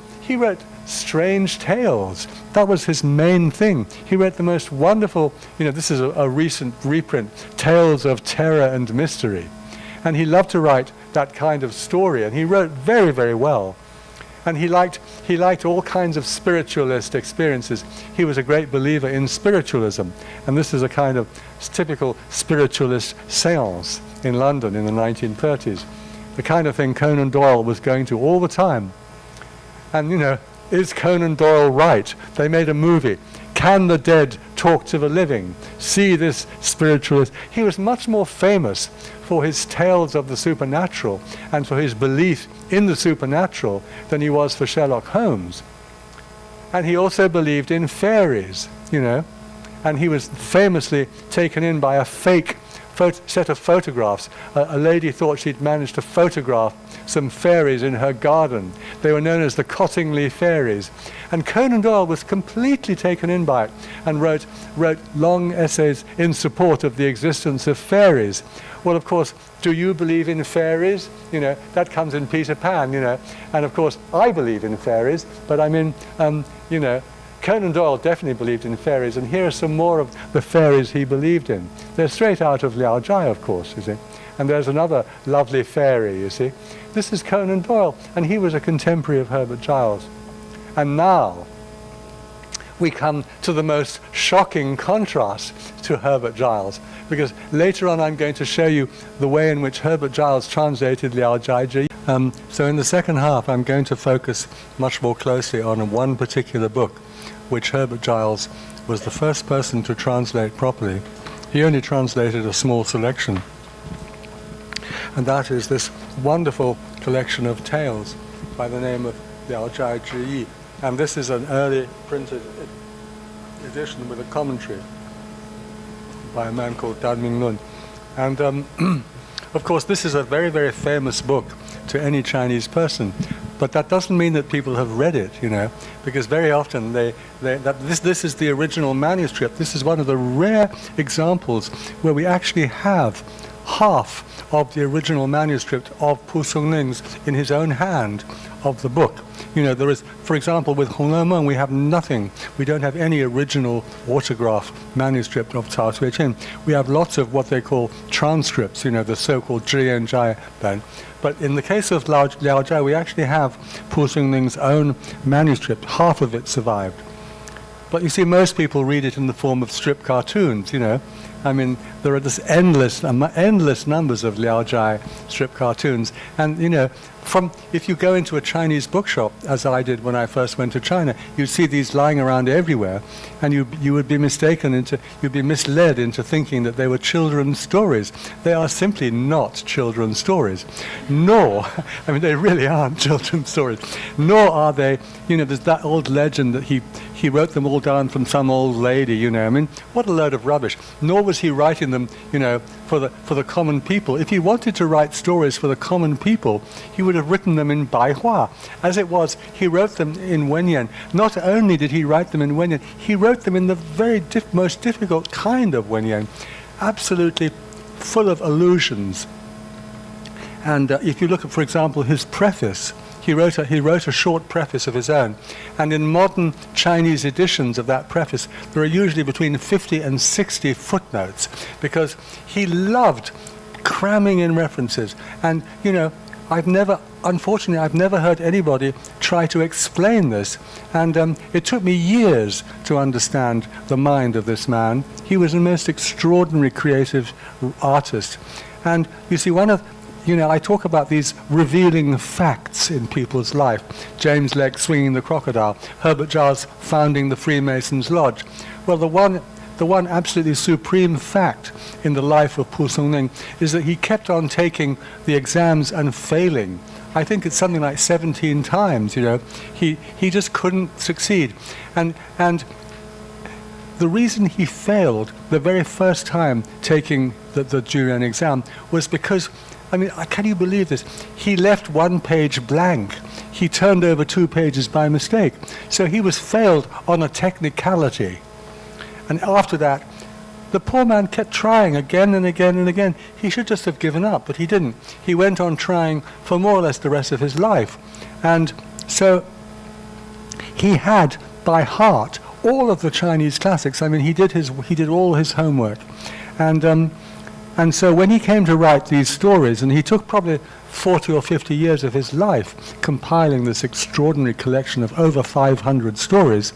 strange tales. That was his main thing. He wrote the most wonderful, you know, this is a recent reprint, Tales of Terror and Mystery. And he loved to write that kind of story, and he wrote very, very well. And he liked all kinds of spiritualist experiences. He was a great believer in spiritualism. And this is a kind of typical spiritualist seance in London in the 1930s. The kind of thing Conan Doyle was going to all the time. And, you know, is Conan Doyle right? They made a movie. Can the dead talk to the living? See this spiritualist. He was much more famous for his tales of the supernatural and for his belief in the supernatural than he was for Sherlock Holmes. And he also believed in fairies, you know, and he was famously taken in by a fake set of photographs. A lady thought she'd managed to photograph some fairies in her garden. They were known as the Cottingley fairies. And Conan Doyle was completely taken in by it and wrote long essays in support of the existence of fairies. Well, of course, do you believe in fairies? You know, that comes in Peter Pan, you know. And of course, I believe in fairies, but I mean, you know, Conan Doyle definitely believed in fairies, and here are some more of the fairies he believed in. They're straight out of Liao Jai, of course, you see. And there's another lovely fairy, you see. This is Conan Doyle, and he was a contemporary of Herbert Giles. And now we come to the most shocking contrast to Herbert Giles, because later on I'm going to show you the way in which Herbert Giles translated Liao Jai. So in the second half I'm going to focus much more closely on one particular book, which Herbert Giles was the first person to translate properly. He only translated a small selection. And that is this wonderful collection of tales by the name of Liao Jai Zhi Yi. And this is an early printed edition with a commentary by a man called Dan Minglun. And of course, this is a very, very famous book to any Chinese person. But that doesn't mean that people have read it, you know, because very often this is the original manuscript. This is one of the rare examples where we actually have half of the original manuscript of Pu Songling's in his own hand of the book. You know, there is, for example, with Hong Le Meng, we have nothing. We don't have any original autograph manuscript of Cao Sui Qian. We have lots of what they call transcripts, you know, the so-called Zhiyan Zhai Ban. But in the case of Liao Zhai, we actually have Pu Songling's own manuscript. Half of it survived. But you see, most people read it in the form of strip cartoons, you know. I mean, there are just endless numbers of Liao Zhai strip cartoons. And, you know, if you go into a Chinese bookshop, as I did when I first went to China, you'd see these lying around everywhere, and you would be you'd be misled into thinking that they were children's stories. They are simply not children's stories. Nor, I mean, they really aren't children's stories. Nor are they, you know, there's that old legend that he wrote them all down from some old lady, you know. I mean, what a load of rubbish. Nor was he writing them, you know, for the common people. If he wanted to write stories for the common people, he would have written them in Baihua. As it was, he wrote them in Wenyan. Not only did he write them in Wenyan, he wrote them in the very most difficult kind of Wenyan, absolutely full of allusions. And if you look at, for example, his preface, he wrote a short preface of his own. And in modern Chinese editions of that preface, there are usually between 50 and 60 footnotes, because he loved cramming in references. And, you know, unfortunately, I've never heard anybody try to explain this. And it took me years to understand the mind of this man. He was a most extraordinary creative artist. And you see, you know, I talk about these revealing facts in people's life. James Legge swinging the crocodile, Herbert Giles founding the Freemasons' Lodge. Well, the one absolutely supreme fact in the life of Pu Songling is that he kept on taking the exams and failing. I think it's something like 17 times, you know. He just couldn't succeed. And the reason he failed the very first time taking the Julian exam was because, I mean, can you believe this? He left one page blank. He turned over 2 pages by mistake. So he was failed on a technicality. And after that, the poor man kept trying again and again and again. He should just have given up, but he didn't. He went on trying for more or less the rest of his life. And so he had by heart all of the Chinese classics. I mean, he did all his homework. And so when he came to write these stories, and he took probably 40 or 50 years of his life compiling this extraordinary collection of over 500 stories,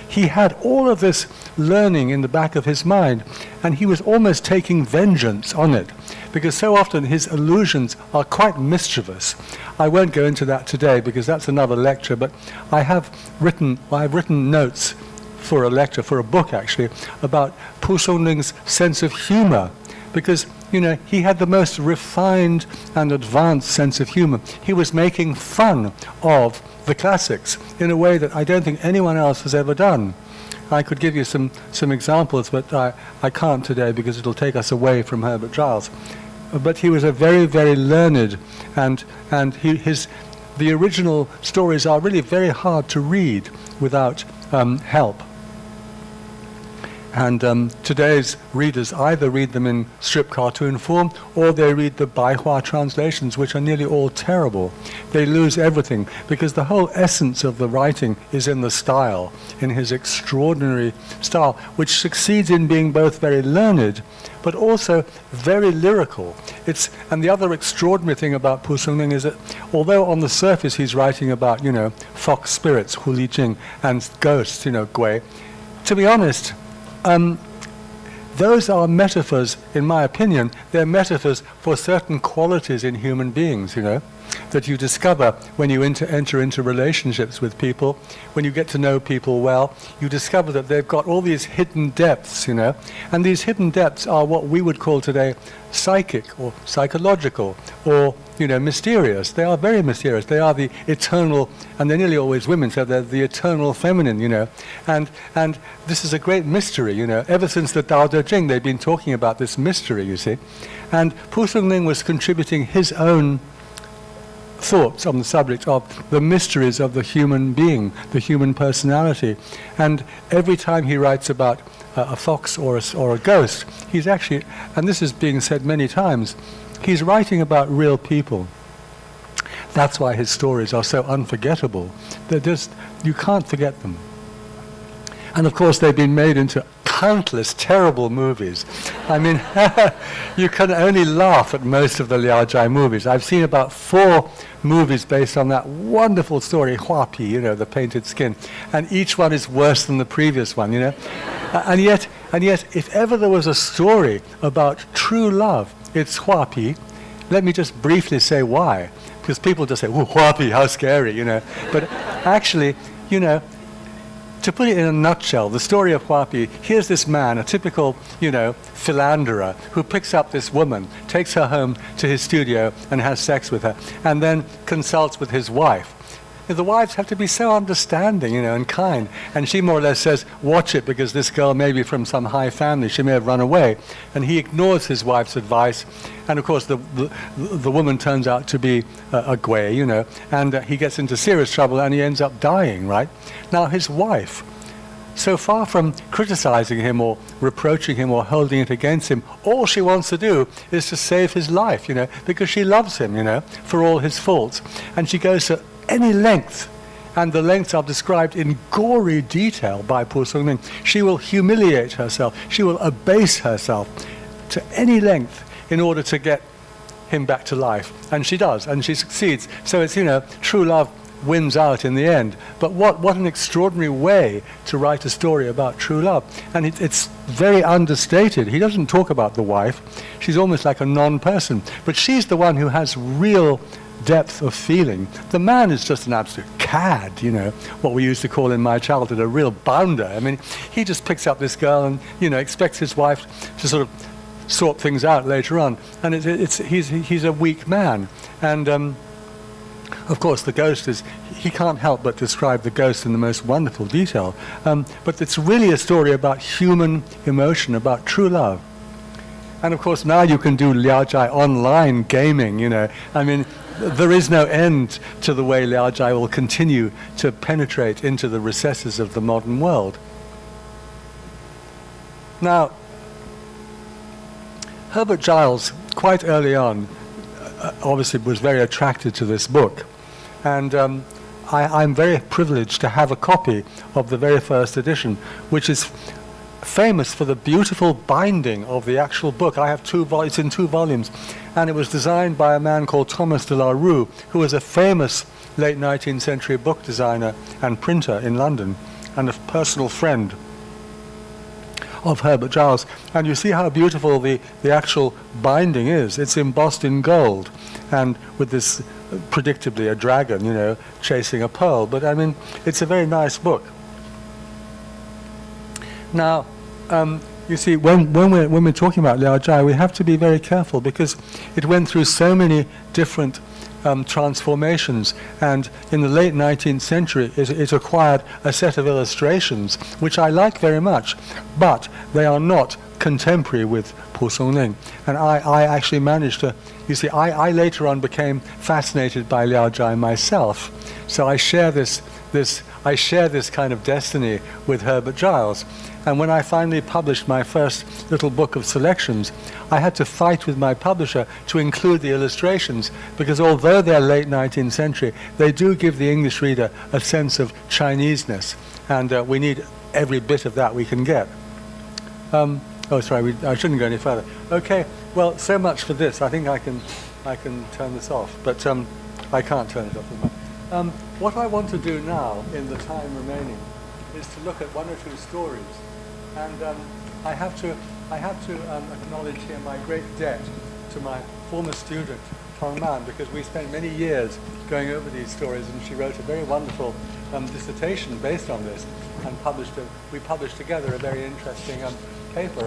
he had all of this learning in the back of his mind, and he was almost taking vengeance on it, because so often his allusions are quite mischievous. I won't go into that today because that's another lecture, but I've written notes for a lecture, for a book actually, about Pu Songling's sense of humor. Because, you know, he had the most refined and advanced sense of humor. He was making fun of the classics in a way that I don't think anyone else has ever done. I could give you some examples, but I can't today because it'll take us away from Herbert Giles. But he was a very, very learned, and the original stories are really very hard to read without help. And today's readers either read them in strip cartoon form, or they read the Baihua translations, which are nearly all terrible. They lose everything, because the whole essence of the writing is in the style, in his extraordinary style, which succeeds in being both very learned, but also very lyrical. And the other extraordinary thing about Pu Songling is that, although on the surface he's writing about, you know, fox spirits, Hu Li Jing, and ghosts, you know, Gui, to be honest, those are metaphors, in my opinion. They're metaphors for certain qualities in human beings, you know. that you discover when you enter into relationships with people, when you get to know people well, you discover that they've got all these hidden depths, you know, and these hidden depths are what we would call today psychic or psychological or, you know, mysterious. They are very mysterious. They are the eternal, and they're nearly always women, so they're the eternal feminine, you know. And this is a great mystery, you know. Ever since the Tao Te Ching, they've been talking about this mystery, you see. And Pu Songling was contributing his own thoughts on the subject of the mysteries of the human being, the human personality. And every time he writes about a fox or a ghost, he's actually, and this is being said many times, he's writing about real people. That's why his stories are so unforgettable. They're just, you can't forget them. And of course they've been made into countless terrible movies. I mean, you can only laugh at most of the Liao Jai movies. I've seen about 4 movies based on that wonderful story, Hua Pi, you know, the painted skin. And each one is worse than the previous one, you know. And yet, if ever there was a story about true love, it's Hua Pi. Let me just briefly say why. Because people just say, oh, Hua Pi, how scary, you know. But actually, you know, to put it in a nutshell, the story of Hua Pi, here's this man, a typical, you know, philanderer, who picks up this woman, takes her home to his studio and has sex with her, and then consults with his wife. The wives have to be so understanding, you know, and kind. And she more or less says, watch it, because this girl may be from some high family. She may have run away. And he ignores his wife's advice. And of course, the woman turns out to be a Gui, you know, and he gets into serious trouble and he ends up dying, right? Now, his wife, so far from criticizing him or reproaching him or holding it against him, all she wants to do is to save his life, you know, because she loves him, you know, for all his faults. And she goes to any length, and the lengths are described in gory detail by Pu Songling. She will humiliate herself, she will abase herself to any length in order to get him back to life. And she does, and she succeeds. So it's, you know, true love wins out in the end. But what an extraordinary way to write a story about true love. And it's very understated. He doesn't talk about the wife. She's almost like a non-person. But she's the one who has real depth of feeling. The man is just an absolute cad, you know, what we used to call in my childhood a real bounder. I mean, he just picks up this girl and, you know, expects his wife to sort of sort things out later on. And he's a weak man. And of course, the ghost is, he can't help but describe the ghost in the most wonderful detail. But it's really a story about human emotion, about true love. And of course, now you can do Liao Jai online gaming, you know. I mean, there is no end to the way Liao Jai will continue to penetrate into the recesses of the modern world. Now, Herbert Giles, quite early on, obviously was very attracted to this book. And I'm very privileged to have a copy of the very first edition, which is famous for the beautiful binding of the actual book. I have it's in 2 volumes, and it was designed by a man called Thomas de la Rue, who was a famous late 19th century book designer and printer in London, and a personal friend of Herbert Giles. And you see how beautiful the actual binding is. It's embossed in gold, and with this, predictably, a dragon, you know, chasing a pearl. But I mean, it's a very nice book. Now, you see, when we're talking about Liao Jai, we have to be very careful, because it went through so many different transformations, and in the late 19th century it acquired a set of illustrations which I like very much, but they are not contemporary with Pu Songling. And I actually managed to, you see, I later on became fascinated by Liao Jai myself, so I share this kind of destiny with Herbert Giles. And when I finally published my first little book of selections, I had to fight with my publisher to include the illustrations, because although they're late 19th century, they do give the English reader a sense of Chineseness, and we need every bit of that we can get. Oh, sorry, I shouldn't go any further. Okay, well, so much for this. I think I can turn this off, but I can't turn it off. What I want to do now, in the time remaining, is to look at 1 or 2 stories. And I have to acknowledge here my great debt to my former student, Tong Man, because we spent many years going over these stories, and she wrote a very wonderful dissertation based on this, and we published together a very interesting paper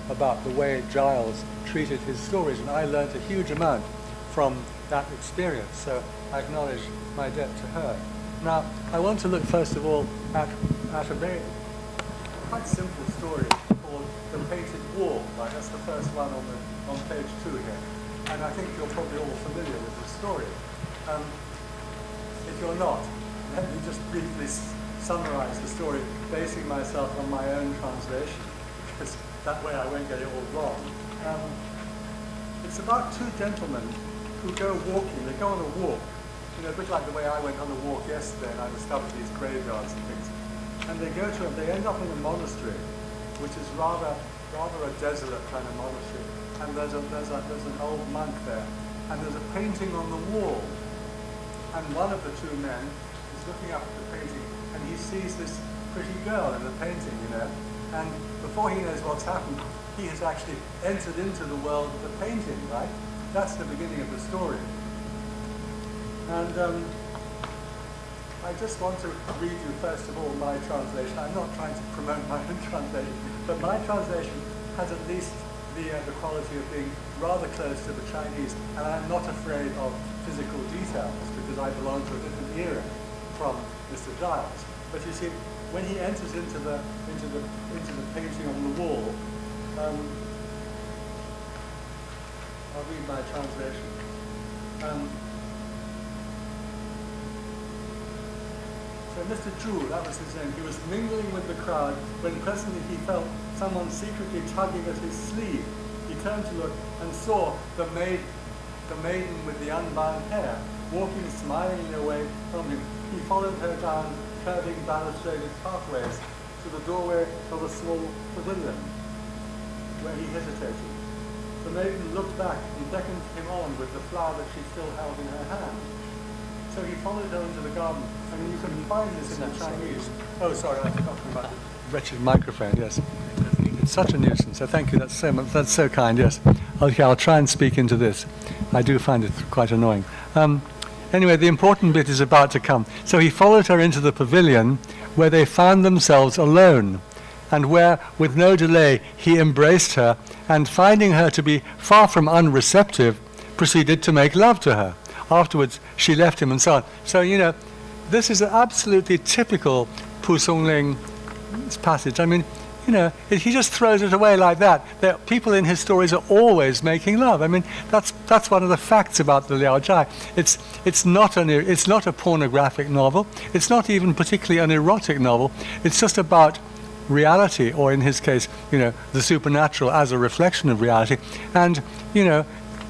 about the way Giles treated his stories, and I learned a huge amount from that experience, so I acknowledge my debt to her. Now, I want to look first of all at a very quite simple story called The Painted Wall. Right? That's the first one on page 2 here. And I think you're probably all familiar with the story. If you're not, let me just briefly summarize the story, basing myself on my own translation, because that way I won't get it all wrong. It's about two gentlemen who go walking. They go on a walk, a bit like the way I went on a walk yesterday, and I discovered these graveyards and things. And they end up in a monastery, which is rather a desolate kind of monastery. And there's an old monk there, and there's a painting on the wall. And one of the two men is looking up at the painting, and he sees this pretty girl in the painting, And before he knows what's happened, he has actually entered into the world of the painting, right? That's the beginning of the story. And I just want to read you, first of all, my translation. I'm not trying to promote my own translation, but my translation has at least the quality of being rather close to the Chinese, and I'm not afraid of physical details because I belong to a different era from Mr. Giles. But you see, when he enters into the painting on the wall, I'll read my translation. So Mr. Zhu, that was his name, he was mingling with the crowd when presently he felt someone secretly tugging at his sleeve. He turned to look and saw the maiden with the unbound hair, walking smilingly away from him. He followed her down curving balustraded pathways to the doorway of a small pavilion, where he hesitated. The maiden looked back and beckoned him on with the flower that she still held in her hand. So he followed her into the garden. I mean, you can find this in the Chinese. Oh, sorry, I was talking about the wretched microphone, yes. It's such a nuisance. So thank you, that's so kind, yes. Okay, I'll try and speak into this. I do find it quite annoying. Anyway, the important bit is about to come. So he followed her into the pavilion, where they found themselves alone, and where, with no delay, he embraced her, and finding her to be far from unreceptive, proceeded to make love to her. Afterwards, she left him, and so on. So, this is an absolutely typical Pu Songling passage. I mean, he just throws it away like that. People in his stories are always making love. I mean, that's one of the facts about the Liao Jai. It's not a pornographic novel. It's not even particularly an erotic novel. It's just about reality, or in his case, the supernatural as a reflection of reality. And,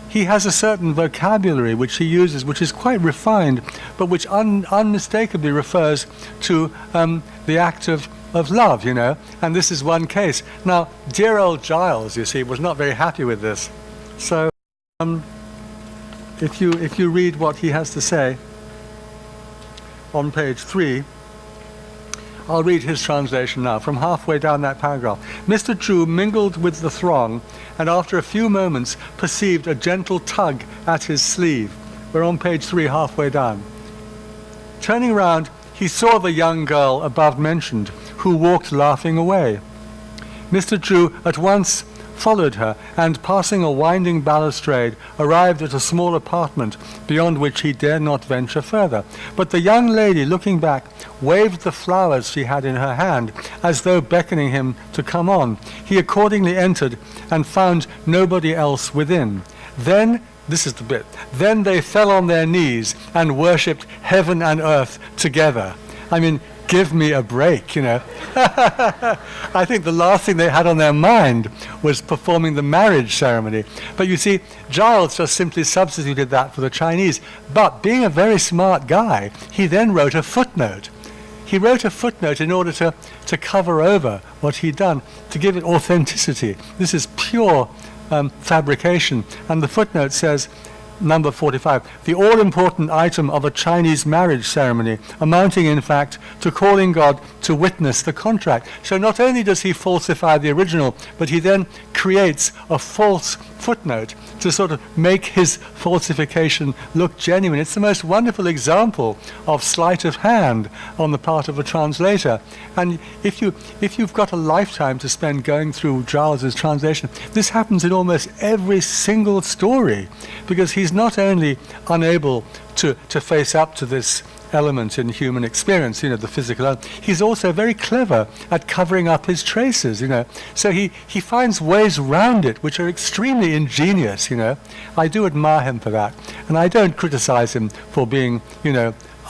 he has a certain vocabulary which he uses, which is quite refined, but which unmistakably refers to the act of love, and this is one case. Now, dear old Giles, you see, was not very happy with this. So, if you read what he has to say on page 3, I'll read his translation now, from halfway down that paragraph. Mr. Zhu mingled with the throng, and after a few moments perceived a gentle tug at his sleeve. We're on page 3, halfway down. Turning round, he saw the young girl above mentioned, who walked laughing away. Mr. Zhu at once followed her, and passing a winding balustrade, arrived at a small apartment, beyond which he dared not venture further. But the young lady, looking back, waved the flowers she had in her hand, as though beckoning him to come on. He accordingly entered, and found nobody else within. Then, this is the bit, then they fell on their knees, and worshipped heaven and earth together. I mean, give me a break, I think the last thing they had on their mind was performing the marriage ceremony. But you see, Giles just simply substituted that for the Chinese. But being a very smart guy, he then wrote a footnote. He wrote a footnote in order to cover over what he'd done, to give it authenticity. This is pure fabrication. And the footnote says, number 45, the all-important item of a Chinese marriage ceremony, amounting in fact to calling God to witness the contract. So not only does he falsify the original, but he then creates a false footnote to sort of make his falsification look genuine. It's the most wonderful example of sleight of hand on the part of a translator. And if you've got a lifetime to spend going through Giles's translation, this happens in almost every single story, because he's not only unable to face up to this element in human experience, the physical element, he's also very clever at covering up his traces, So he finds ways round it which are extremely ingenious, I do admire him for that. And I don't criticize him for being,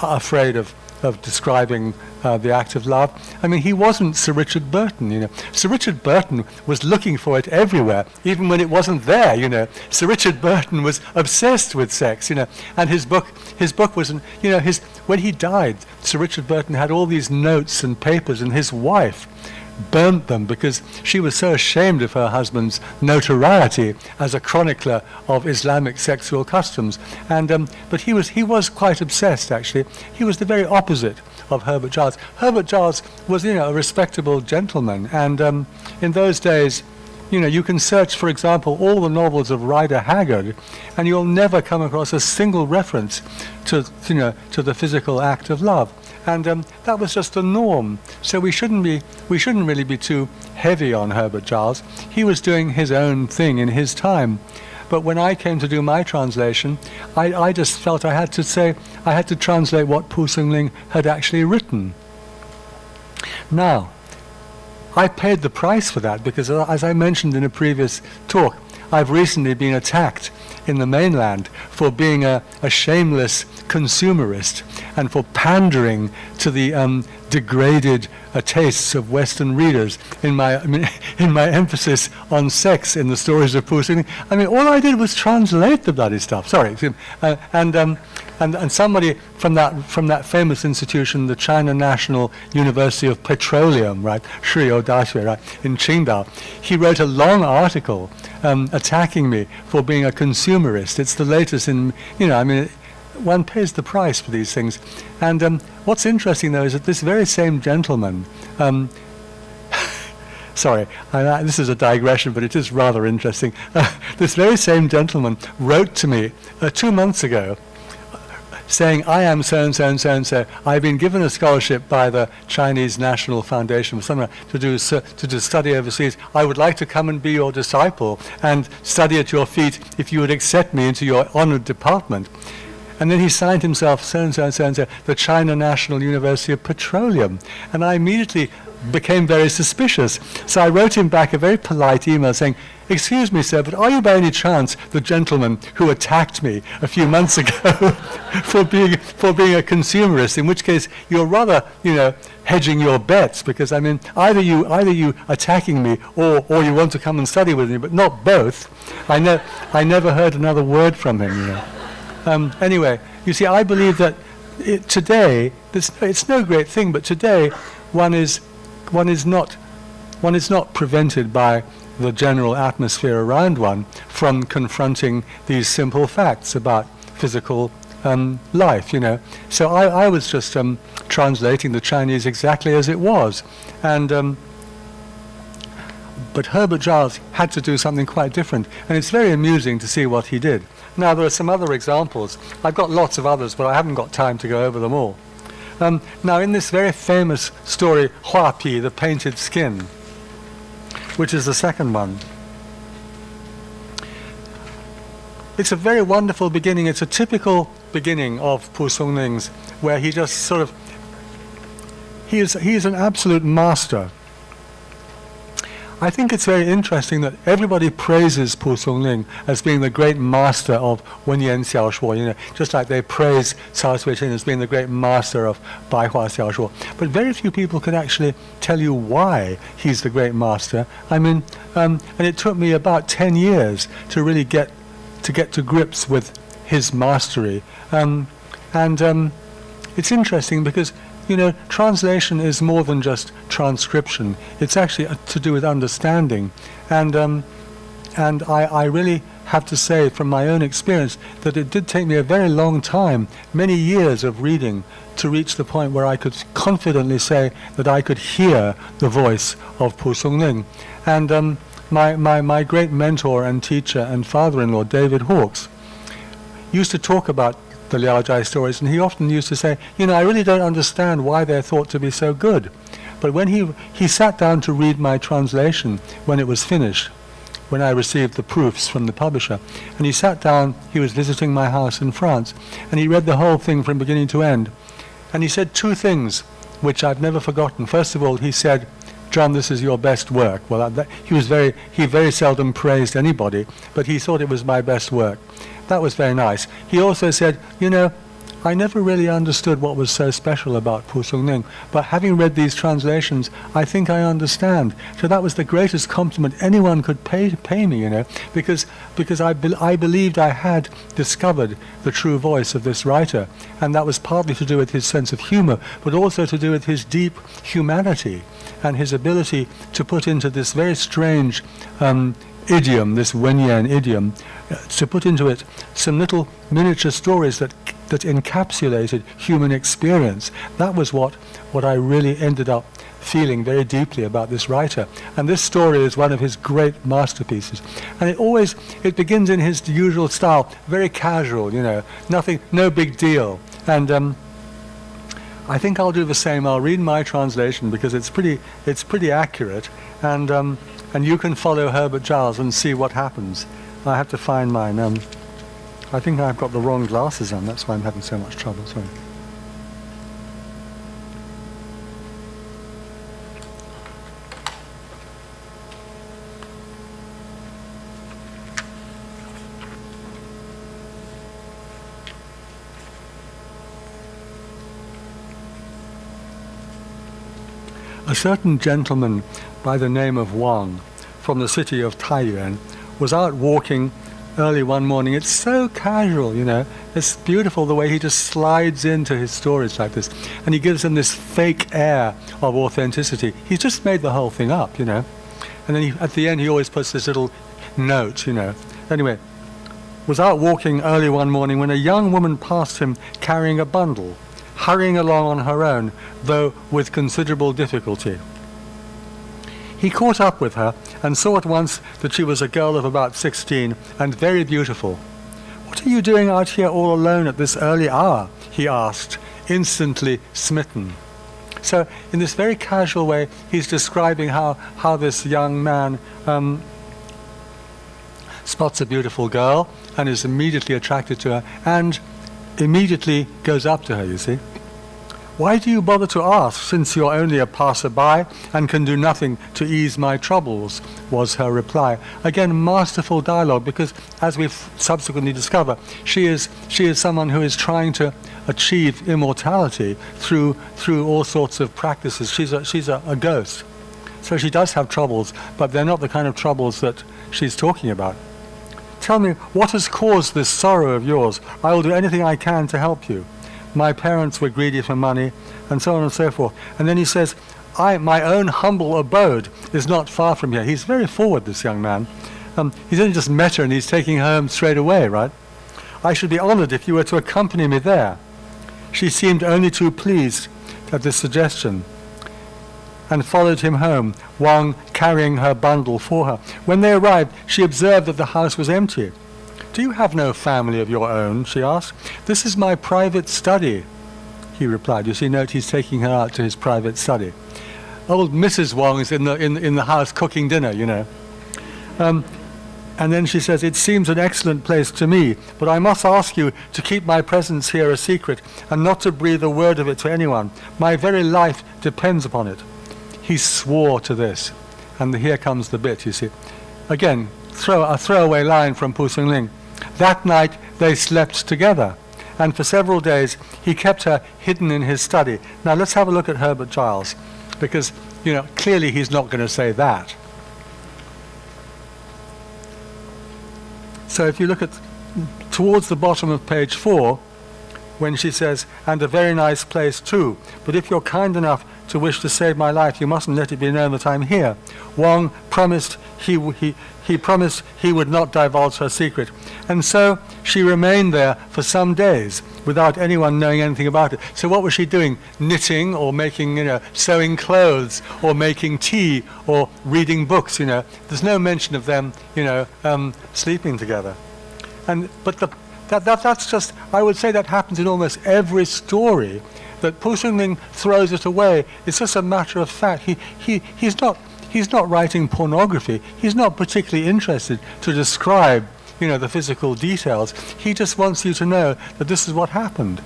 afraid of describing the act of love. I mean, he wasn't Sir Richard Burton, Sir Richard Burton was looking for it everywhere, even when it wasn't there, Sir Richard Burton was obsessed with sex, and his book was, when he died, Sir Richard Burton had all these notes and papers, and his wife burnt them because she was so ashamed of her husband's notoriety as a chronicler of Islamic sexual customs. And but he was quite obsessed, actually. He was the very opposite of Herbert Giles. Herbert Giles was, a respectable gentleman, and in those days, you can search, for example, all the novels of Rider Haggard, and you'll never come across a single reference to the physical act of love. And that was just the norm. So we shouldn't really be too heavy on Herbert Giles. He was doing his own thing in his time. But when I came to do my translation, I just felt I had to translate what Pu Songling had actually written. Now, I paid the price for that because, as I mentioned in a previous talk, I've recently been attacked in the mainland for being a shameless consumerist and for pandering to the degraded tastes of Western readers in my emphasis on sex in the stories of Pu Songling. I mean, all I did was translate the bloody stuff. Sorry, and somebody from that famous institution, the China National University of Petroleum, right, Shiyou Daxue, right, in Qingdao, he wrote a long article attacking me for being a consumerist. It's the latest in, one pays the price for these things. And what's interesting, though, is that this very same gentleman, sorry, this is a digression, but it is rather interesting. This very same gentleman wrote to me 2 months ago, saying, I am so-and-so and so-and-so. I've been given a scholarship by the Chinese National Foundation to do study overseas. I would like to come and be your disciple and study at your feet if you would accept me into your honored department. And then he signed himself so-and-so and so-and-so, the China National University of Petroleum. And I immediately became very suspicious. So I wrote him back a very polite email saying, excuse me, sir, but are you by any chance the gentleman who attacked me a few months ago for being a consumerist? In which case, you're rather, hedging your bets, because I mean, either you attacking me or you want to come and study with me, but not both. I never heard another word from him. Anyway, you see, I believe that today, it's no great thing, but today one is not prevented by the general atmosphere around one from confronting these simple facts about physical life, So I was just translating the Chinese exactly as it was, and but Herbert Giles had to do something quite different, and it's very amusing to see what he did. Now, there are some other examples. I've got lots of others, but I haven't got time to go over them all. Now, in this very famous story, Hua Pi, the painted skin, which is the second one, it's a very wonderful beginning. It's a typical beginning of Pu Songling's, where he just sort of, he is an absolute master. I think it's very interesting that everybody praises Pu Songling as being the great master of Wenyan Xiaoshuo, just like they praise Cao Suichen as being the great master of Baihua Xiaoshuo. But very few people can actually tell you why he's the great master. I mean, and it took me about 10 years to really get to grips with his mastery. It's interesting because translation is more than just transcription. It's actually to do with understanding, and I really have to say from my own experience that it did take me a very long time, many years of reading, to reach the point where I could confidently say that I could hear the voice of Pu Songling. And my great mentor and teacher and father-in-law, David Hawkes, used to talk about the Liao Jai stories, and he often used to say, I really don't understand why they're thought to be so good. But when he sat down to read my translation when it was finished, when I received the proofs from the publisher, and he sat down, he was visiting my house in France, and he read the whole thing from beginning to end. And he said two things which I've never forgotten. First of all, he said, "John, this is your best work." Well, he very seldom praised anybody, but he thought it was my best work. That was very nice. He also said, I never really understood what was so special about Pu Songling, but having read these translations, I think I understand. So that was the greatest compliment anyone could pay me, because I believed I had discovered the true voice of this writer, and that was partly to do with his sense of humor, but also to do with his deep humanity and his ability to put into this very strange idiom, this Wenyan idiom, to put into it some little miniature stories that encapsulated human experience. That was what I really ended up feeling very deeply about this writer. And this story is one of his great masterpieces. And it begins in his usual style, very casual, nothing, no big deal. And I think I'll do the same. I'll read my translation because it's pretty accurate, and you can follow Herbert Giles and see what happens. I have to find mine. I think I've got the wrong glasses on. That's why I'm having so much trouble. Sorry. A certain gentleman by the name of Wang, from the city of Taiyuan, was out walking early one morning. It's so casual, It's beautiful the way he just slides into his stories like this. And he gives them this fake air of authenticity. He's just made the whole thing up, And then at the end he always puts this little note, Anyway, was out walking early one morning when a young woman passed him carrying a bundle, hurrying along on her own, though with considerable difficulty. He caught up with her and saw at once that she was a girl of about 16 and very beautiful. "What are you doing out here all alone at this early hour?" he asked, instantly smitten. So in this very casual way, he's describing how this young man spots a beautiful girl and is immediately attracted to her and immediately goes up to her, you see. "Why do you bother to ask, since you're only a passer-by and can do nothing to ease my troubles?" was her reply. Again, masterful dialogue, because as we've subsequently discovered, she is someone who is trying to achieve immortality through all sorts of practices. She's a ghost. So she does have troubles, but they're not the kind of troubles that she's talking about. "Tell me, what has caused this sorrow of yours? I will do anything I can to help you. My parents were greedy for money," and so on and so forth. And then he says, my own humble abode is not far from here." He's very forward, this young man. He's only just met her and he's taking her home straight away, right? "I should be honored if you were to accompany me there." She seemed only too pleased at this suggestion and followed him home, Wang carrying her bundle for her. When they arrived, she observed that the house was empty. "Do you have no family of your own?" she asked. "This is my private study," he replied. You see, note he's taking her out to his private study. Old Mrs. Wang is in the house cooking dinner, And then she says, "It seems an excellent place to me, but I must ask you to keep my presence here a secret and not to breathe a word of it to anyone. My very life depends upon it." He swore to this. And here comes the bit, you see. Again, a throwaway line from Pu Songling. That night they slept together, and for several days he kept her hidden in his study. Now let's have a look at Herbert Giles, because, clearly he's not going to say that. So if you look towards the bottom of page 4, when she says, "And a very nice place too, but if you're kind enough to wish to save my life, you mustn't let it be known that I'm here." Wang promised he promised he would not divulge her secret. And so she remained there for some days without anyone knowing anything about it. So what was she doing? Knitting, or making, sewing clothes, or making tea, or reading books, There's no mention of them, sleeping together. But that's just, I would say that happens in almost every story, that Pu Songling throws it away. It's just a matter of fact. He's not writing pornography. He's not particularly interested to describe, the physical details. He just wants you to know that this is what happened.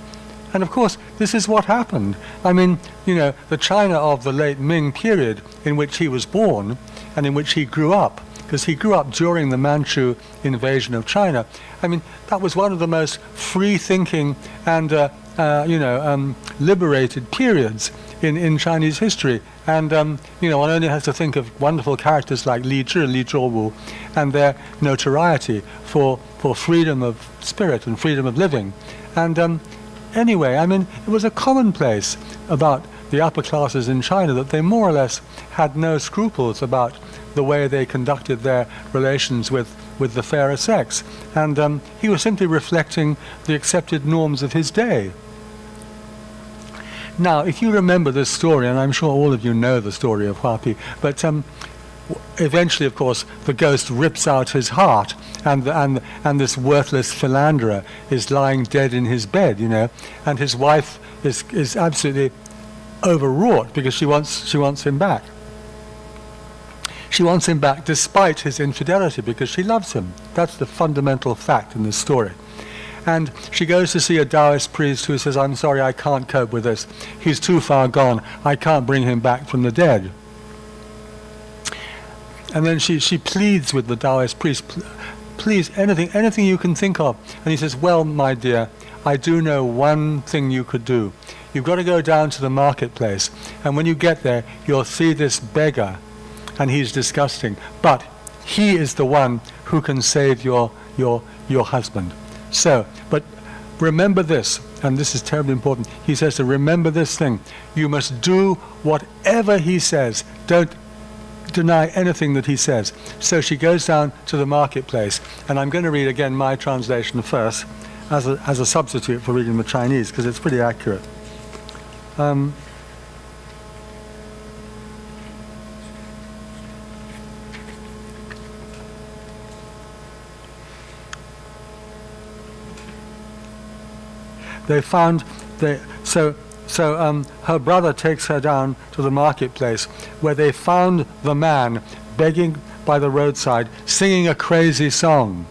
And of course, this is what happened. I mean, the China of the late Ming period in which he was born and in which he grew up, because he grew up during the Manchu invasion of China. I mean, that was one of the most free-thinking and, liberated periods in Chinese history. And, one only has to think of wonderful characters like Li Zhi, Li Zhuowu, and their notoriety for freedom of spirit and freedom of living. And anyway, I mean, it was a commonplace about the upper classes in China that they more or less had no scruples about the way they conducted their relations with the fairer sex. And he was simply reflecting the accepted norms of his day. Now, if you remember this story, and I'm sure all of you know the story of Huapi, but eventually, of course, the ghost rips out his heart, and this worthless philanderer is lying dead in his bed, and his wife is absolutely overwrought because she wants him back. She wants him back despite his infidelity because she loves him. That's the fundamental fact in this story. And she goes to see a Taoist priest who says, "I'm sorry, I can't cope with this. He's too far gone. I can't bring him back from the dead." And then she pleads with the Taoist priest, "Please, anything you can think of." And he says, "Well, my dear, I do know one thing you could do. You've got to go down to the marketplace, and when you get there, you'll see this beggar, and he's disgusting. But he is the one who can save your husband. So, but remember this," and this is terribly important. He says to remember this thing. You must do whatever he says. Don't deny anything that he says. So she goes down to the marketplace, and I'm going to read again my translation first as a substitute for reading the Chinese, because it's pretty accurate. Her brother takes her down to the marketplace, where they found the man begging by the roadside, singing a crazy song.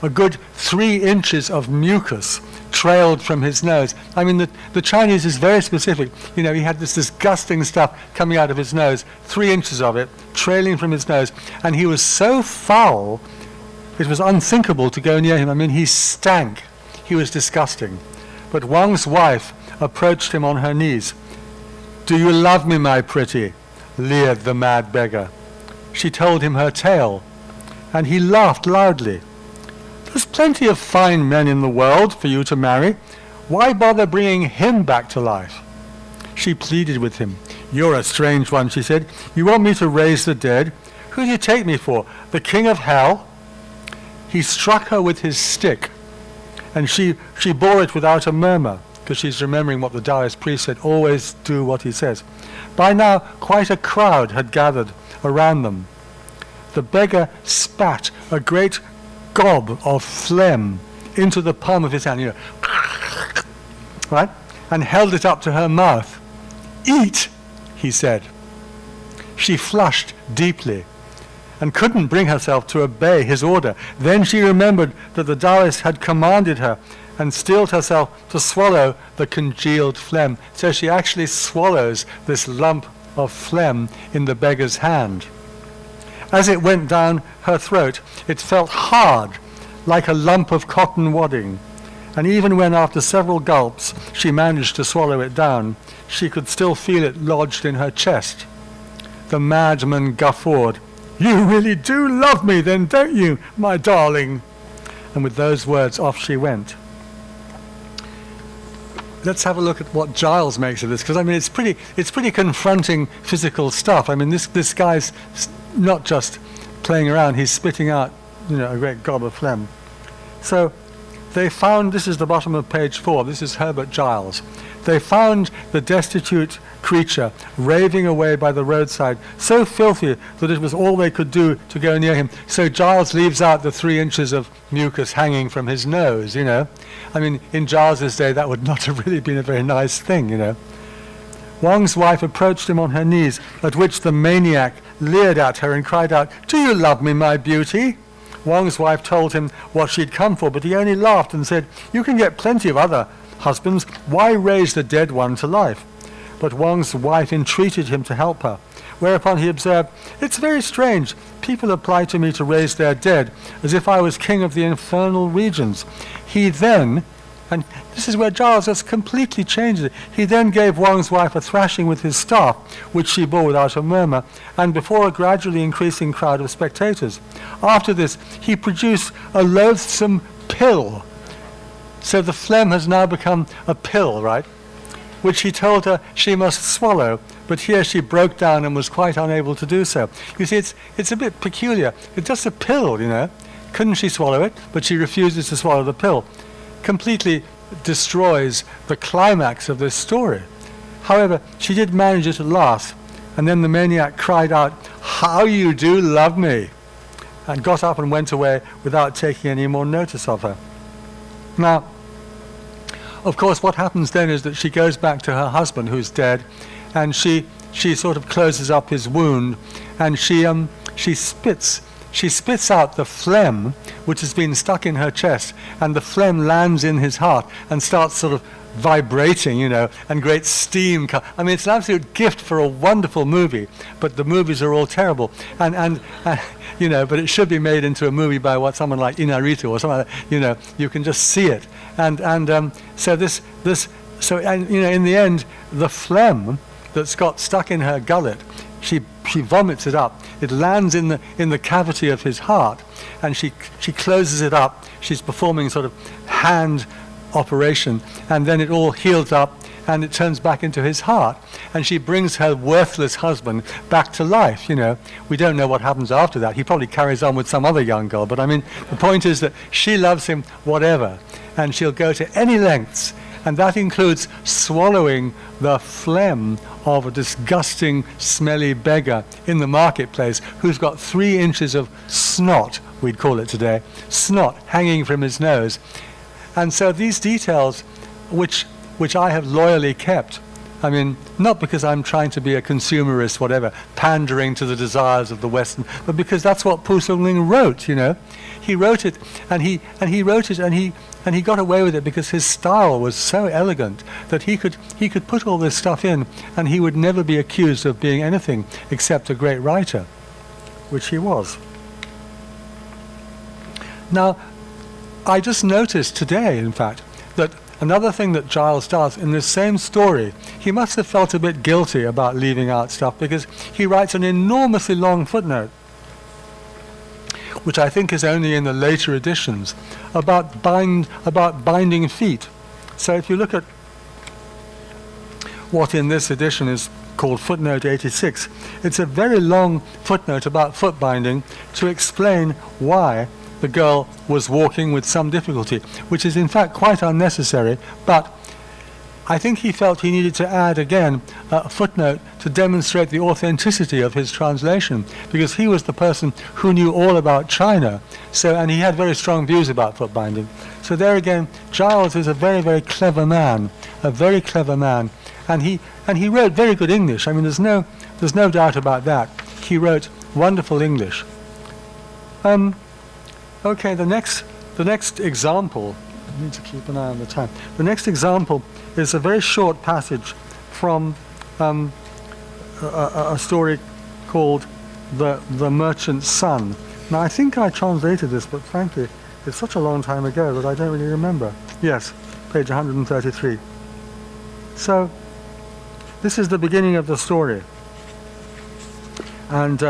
A good 3 inches of mucus trailed from his nose. I mean, the Chinese is very specific. He had this disgusting stuff coming out of his nose, 3 inches of it, trailing from his nose. And he was so foul, it was unthinkable to go near him. I mean, he stank. He was disgusting. But Wang's wife approached him on her knees. "Do you love me, my pretty?" leered the mad beggar. She told him her tale, and he laughed loudly. "There's plenty of fine men in the world for you to marry. Why bother bringing him back to life?" She pleaded with him. "You're a strange one," she said. "You want me to raise the dead? Who do you take me for, the king of hell?" He struck her with his stick, and she bore it without a murmur, because she's remembering what the Taoist priest said, always do what he says. By now, quite a crowd had gathered around them. The beggar spat a great gob of phlegm into the palm of his hand, right? And held it up to her mouth. "Eat," he said. She flushed deeply and couldn't bring herself to obey his order. Then she remembered that the Taoist had commanded her, and steeled herself to swallow the congealed phlegm. So she actually swallows this lump of phlegm in the beggar's hand. As it went down her throat, it felt hard, like a lump of cotton wadding. And even when after several gulps she managed to swallow it down, she could still feel it lodged in her chest. The madman guffawed. "You really do love me then, don't you, my darling?" And with those words, off she went. Let's have a look at what Giles makes of this, because I mean it's pretty confronting physical stuff. I mean this guy's not just playing around, he's spitting out, a great gob of phlegm. So they found, this is the bottom of page 4, this is Herbert Giles. They found the destitute creature raving away by the roadside, so filthy that it was all they could do to go near him. So Giles leaves out the 3 inches of mucus hanging from his nose, I mean, in Giles's day, that would not have really been a very nice thing, Wang's wife approached him on her knees, at which the maniac leered at her and cried out, "Do you love me, my beauty?" Wang's wife told him what she'd come for, but he only laughed and said, "You can get plenty of other husbands. Why raise the dead one to life?" But Wang's wife entreated him to help her, whereupon he observed, "It's very strange. People apply to me to raise their dead, as if I was king of the infernal regions." He then, and this is where Giles has completely changed it, he then gave Wang's wife a thrashing with his staff, which she bore without a murmur, and before a gradually increasing crowd of spectators. After this, he produced a loathsome pill. So the phlegm has now become a pill, right? Which he told her she must swallow, but here she broke down and was quite unable to do so. You see, it's a bit peculiar. It's just a pill, Couldn't she swallow it? But she refuses to swallow the pill. Completely destroys the climax of this story. However, she did manage it at last, and then the maniac cried out, "How you do love me!" and got up and went away without taking any more notice of her. Now, of course, what happens then is that she goes back to her husband, who's dead, and she sort of closes up his wound, and she spits out the phlegm which has been stuck in her chest, and the phlegm lands in his heart and starts sort of vibrating, and great steam. I mean, it's an absolute gift for a wonderful movie, but the movies are all terrible. And but it should be made into a movie by someone like Inarritu or something like that. You can just see it. And in the end, the phlegm that's got stuck in her gullet, she vomits it up. It lands in the cavity of his heart, and she closes it up. She's performing sort of hand operation, and then it all heals up, and it turns back into his heart, and she brings her worthless husband back to life. We don't know what happens after that. He probably carries on with some other young girl, but I mean, the point is that she loves him whatever, and she'll go to any lengths, and that includes swallowing the phlegm of a disgusting, smelly beggar in the marketplace who's got 3 inches of snot, we'd call it today, snot hanging from his nose. And so these details, which I have loyally kept, I mean, not because I'm trying to be a consumerist, whatever, pandering to the desires of the Western, but because that's what Pu Songling wrote, He wrote it, and he wrote it, and he got away with it because his style was so elegant that he could put all this stuff in, and he would never be accused of being anything except a great writer, which he was. Now, I just noticed today, in fact, that another thing that Giles does in this same story, he must have felt a bit guilty about leaving out stuff, because he writes an enormously long footnote, which I think is only in the later editions, about binding feet. So if you look at what in this edition is called footnote 86, it's a very long footnote about foot binding to explain why the girl was walking with some difficulty, which is in fact quite unnecessary, but I think he felt he needed to add again a footnote to demonstrate the authenticity of his translation, because he was the person who knew all about China, and he had very strong views about foot binding. So there again, Giles is a very, very clever man, and he wrote very good English. I mean, there's no doubt about that. He wrote wonderful English. Okay, the next example. I need to keep an eye on the time. The next example is a very short passage from a story called The Merchant's Son. Now, I think I translated this, but frankly, it's such a long time ago that I don't really remember. Yes, page 133. So, this is the beginning of the story. And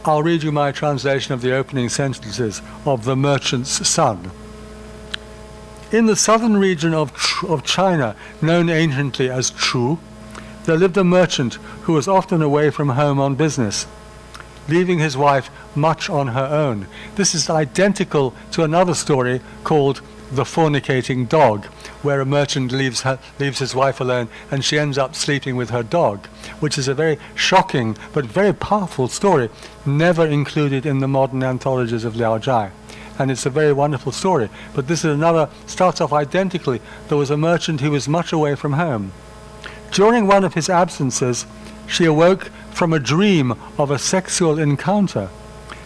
I'll read you my translation of the opening sentences of The Merchant's Son. In the southern region of China, known anciently as Chu, there lived a merchant who was often away from home on business, leaving his wife much on her own. This is identical to another story called The Fornicating Dog, where a merchant leaves his wife alone and she ends up sleeping with her dog, which is a very shocking but very powerful story, never included in the modern anthologies of Liao Zhai. And it's a very wonderful story. But this is another, starts off identically. There was a merchant who was much away from home. During one of his absences, she awoke from a dream of a sexual encounter,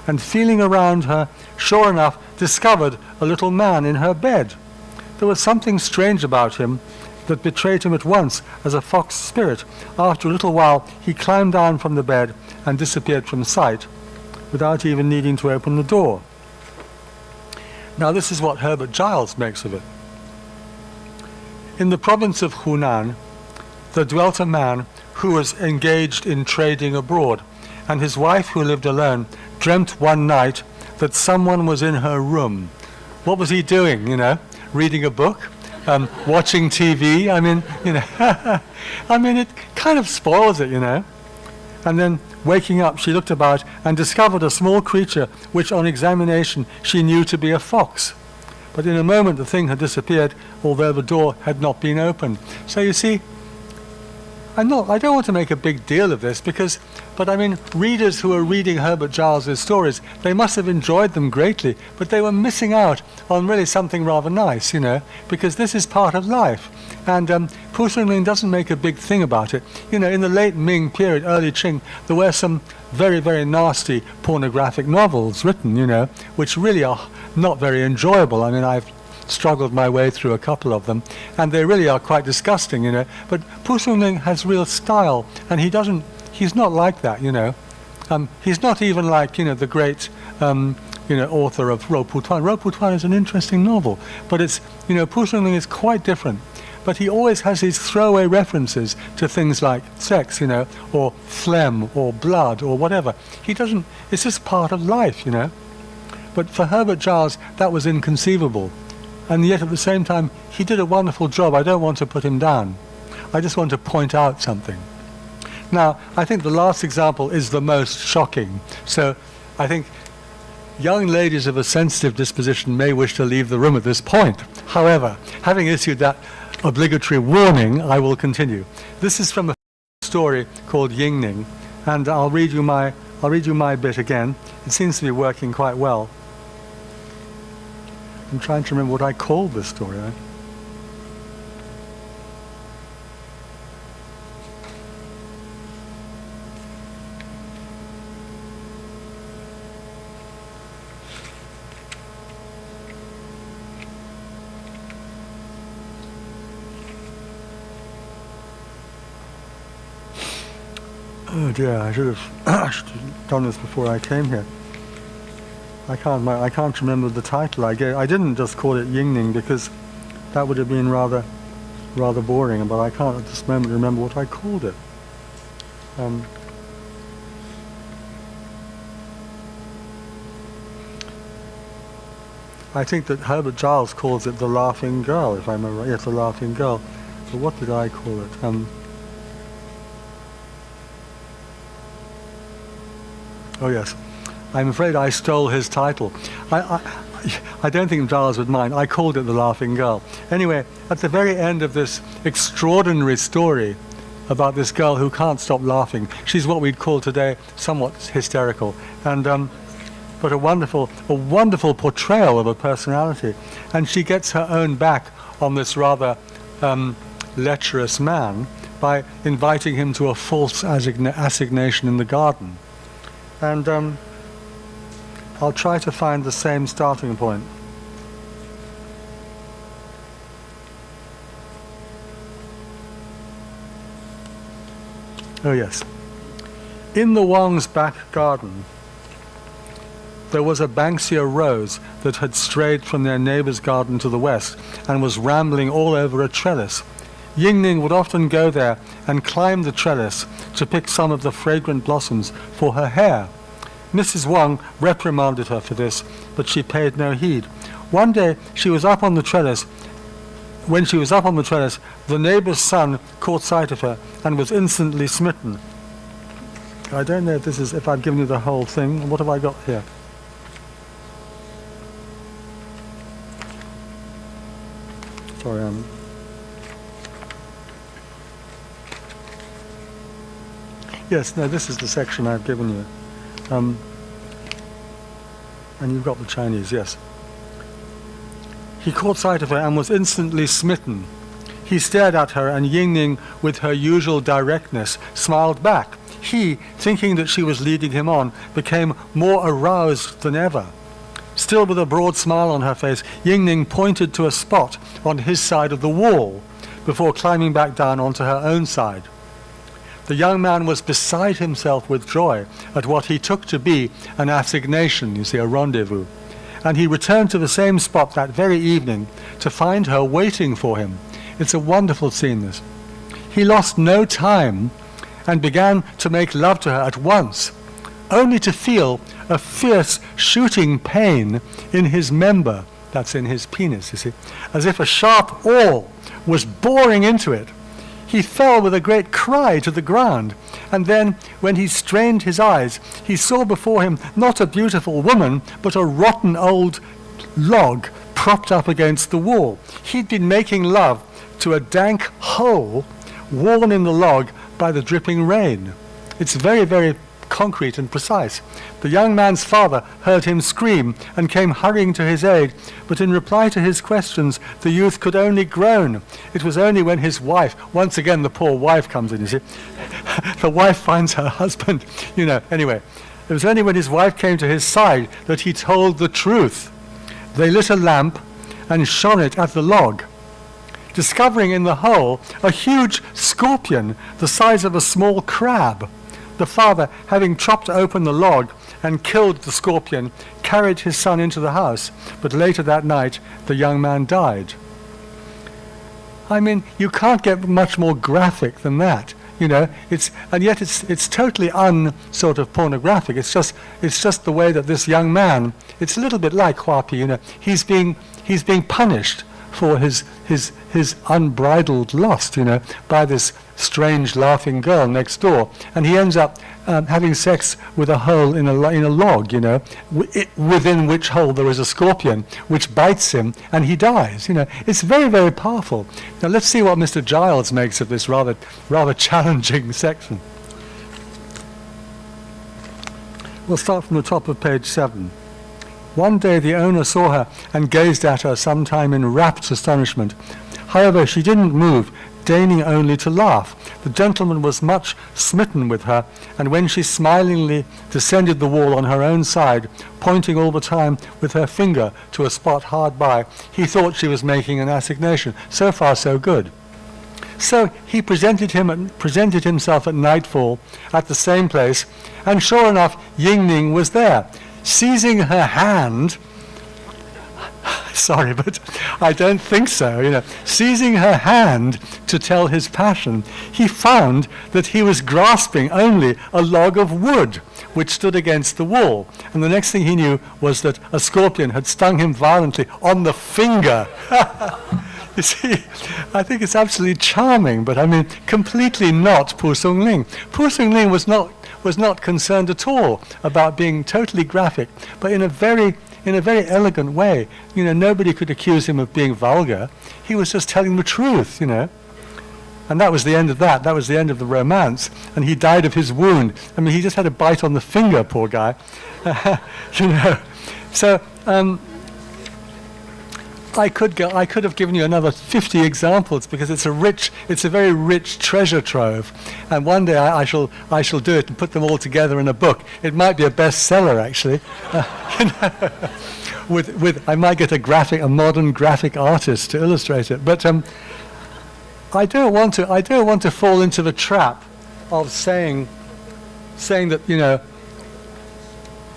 and feeling around her, sure enough, discovered a little man in her bed. There was something strange about him that betrayed him at once as a fox spirit. After a little while, he climbed down from the bed and disappeared from sight, without even needing to open the door. Now this is what Herbert Giles makes of it. In the province of Hunan, there dwelt a man who was engaged in trading abroad, and his wife, who lived alone, dreamt one night that someone was in her room. What was he doing, you know? Reading a book? Watching TV? I mean, you know, I mean, it kind of spoils it, you know. And then, waking up, she looked about and discovered a small creature which, on examination, she knew to be a fox. But in a moment, the thing had disappeared, although the door had not been opened. So you see, I don't want to make a big deal of this but I mean, readers who are reading Herbert Giles's stories, they must have enjoyed them greatly, but they were missing out on really something rather nice, you know, because this is part of life. And Pu Songling doesn't make a big thing about it. You know, in the late Ming period, early Qing, there were some very, very nasty pornographic novels written, you know, which really are not very enjoyable. I mean, I've struggled my way through a couple of them, and they really are quite disgusting, you know. But Pu Songling has real style, and he's not like that, you know. He's not even like, you know, the great, you know, author of Ro Pu Tuan. Ro Pu Tuan is an interesting novel, but it's, you know, Pu Songling is quite different. But he always has these throwaway references to things like sex, you know, or phlegm, or blood, or whatever. He doesn't, it's just part of life, you know. But for Herbert Giles, that was inconceivable. And yet at the same time, he did a wonderful job. I don't want to put him down. I just want to point out something. Now, I think the last example is the most shocking. So I think young ladies of a sensitive disposition may wish to leave the room at this point. However, having issued that obligatory warning, I will continue. This is from a story called Yingning, and I'll read you my bit again. It seems to be working quite well. I'm trying to remember what I called this story. Oh dear, I should have done this before I came here. I can't remember the title I gave. I didn't just call it Yingning because that would have been rather boring, but I can't at this moment remember what I called it. I think that Herbert Giles calls it The Laughing Girl, if I remember right. Yes, The Laughing Girl. But what did I call it? Oh yes. I'm afraid I stole his title. I don't think Giles would mind. I called it The Laughing Girl. Anyway, at the very end of this extraordinary story about this girl who can't stop laughing, she's what we'd call today somewhat hysterical, and but a wonderful portrayal of a personality. And she gets her own back on this rather lecherous man by inviting him to a false assignation in the garden. And I'll try to find the same starting point. Oh yes. In the Wang's back garden, there was a Banksia rose that had strayed from their neighbor's garden to the west and was rambling all over a trellis. Yingning would often go there and climb the trellis to pick some of the fragrant blossoms for her hair. Mrs. Wang reprimanded her for this, but she paid no heed. One day she was up on the trellis when she was up on the trellis, the neighbour's son caught sight of her and was instantly smitten. I don't know if I've given you the whole thing. What have I got here? Sorry, yes, no, this is the section I've given you. And you've got the Chinese, yes. He caught sight of her and was instantly smitten. He stared at her, and Yingning, with her usual directness, smiled back. He, thinking that she was leading him on, became more aroused than ever. Still with a broad smile on her face, Yingning pointed to a spot on his side of the wall before climbing back down onto her own side. The young man was beside himself with joy at what he took to be an assignation, you see, a rendezvous. And he returned to the same spot that very evening to find her waiting for him. It's a wonderful scene, this. He lost no time and began to make love to her at once, only to feel a fierce shooting pain in his member, that's in his penis, you see, as if a sharp awl was boring into it. He fell with a great cry to the ground, and then, when he strained his eyes, he saw before him not a beautiful woman, but a rotten old log propped up against the wall. He'd been making love to a dank hole worn in the log by the dripping rain. It's very, very concrete and precise. The young man's father heard him scream and came hurrying to his aid, but in reply to his questions, the youth could only groan. It was only when his wife, once again the poor wife comes in, you see, the wife finds her husband, you know, anyway, it was only when his wife came to his side that he told the truth. They lit a lamp and shone it at the log, discovering in the hole a huge scorpion the size of a small crab. The father, having chopped open the log and killed the scorpion, carried his son into the house, but later that night the young man died. I mean, you can't get much more graphic than that, you know. And yet it's totally sort of pornographic. It's just the way that this young man, it's a little bit like Huapi, you know. He's being punished for his unbridled lust, you know, by this strange laughing girl next door, and he ends up having sex with a hole in a log, you know, within which hole there is a scorpion which bites him, and he dies. You know, it's very, very powerful. Now let's see what Mr. Giles makes of this rather challenging section. We'll start from the top of page 7. One day the owner saw her and gazed at her some time in rapt astonishment. However, she didn't move, deigning only to laugh. The gentleman was much smitten with her, and when she smilingly descended the wall on her own side, pointing all the time with her finger to a spot hard by, he thought she was making an assignation. So far, so good. So he presented himself at nightfall at the same place, and sure enough, Yingning was there. Seizing her hand, sorry, but I don't think so, you know. Seizing her hand to tell his passion, he found that he was grasping only a log of wood which stood against the wall. And the next thing he knew was that a scorpion had stung him violently on the finger. You see, I think it's absolutely charming, but I mean, completely not Pu Songling. Pu Songling was not concerned at all about being totally graphic, but in a very elegant way. You know, nobody could accuse him of being vulgar. He was just telling the truth, you know. And that was the end of that. That was the end of the romance. And he died of his wound. I mean, he just had a bite on the finger, poor guy. You know. So I could have given you another 50 examples, because it's a very rich treasure trove, and one day I shall do it and put them all together in a book. It might be a bestseller, actually. You know, I might get a modern graphic artist to illustrate it. But I don't want to fall into the trap of saying that, you know,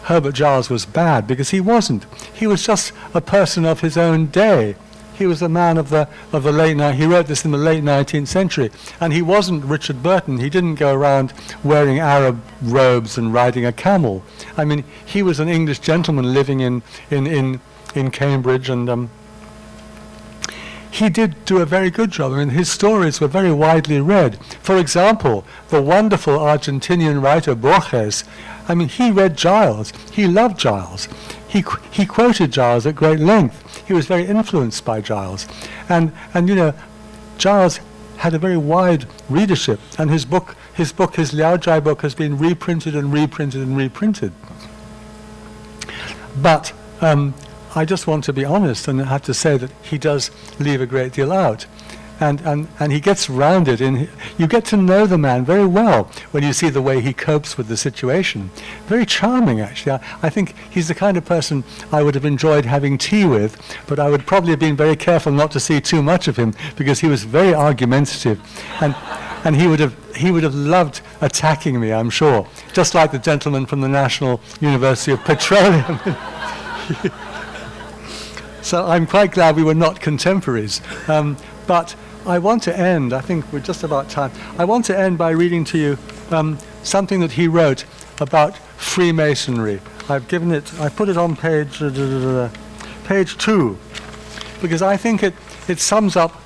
Herbert Giles was bad, because he wasn't. He was just a person of his own day. He was a man of the late night. He wrote this in the late 19th century, and he wasn't Richard Burton. He didn't go around wearing Arab robes and riding a camel. I mean, he was an English gentleman living in Cambridge, and he did do a very good job. I mean, his stories were very widely read. For example, the wonderful Argentinian writer Borges, I mean, he read Giles. He loved Giles. He quoted Giles at great length. He was very influenced by Giles. And you know, Giles had a very wide readership, and his Liao Jai book has been reprinted and reprinted and reprinted. But I just want to be honest and have to say that he does leave a great deal out. And he gets rounded. You get to know the man very well when you see the way he copes with the situation. Very charming, actually. I think he's the kind of person I would have enjoyed having tea with, but I would probably have been very careful not to see too much of him, because he was very argumentative. And he would have loved attacking me, I'm sure, just like the gentleman from the National University of Petroleum. So I'm quite glad we were not contemporaries. But I want to end, I think we're just about time, I want to end by reading to you something that he wrote about Freemasonry. I put it on page 2, because I think it sums up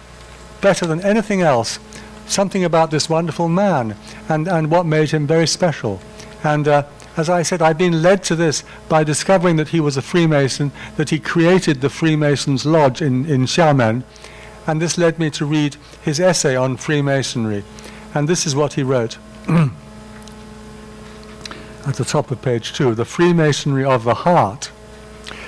better than anything else something about this wonderful man and what made him very special. And as I said, I've been led to this by discovering that he was a Freemason, that he created the Freemasons' Lodge in Xiamen. And this led me to read his essay on Freemasonry. And this is what he wrote at the top of page 2, The Freemasonry of the Heart.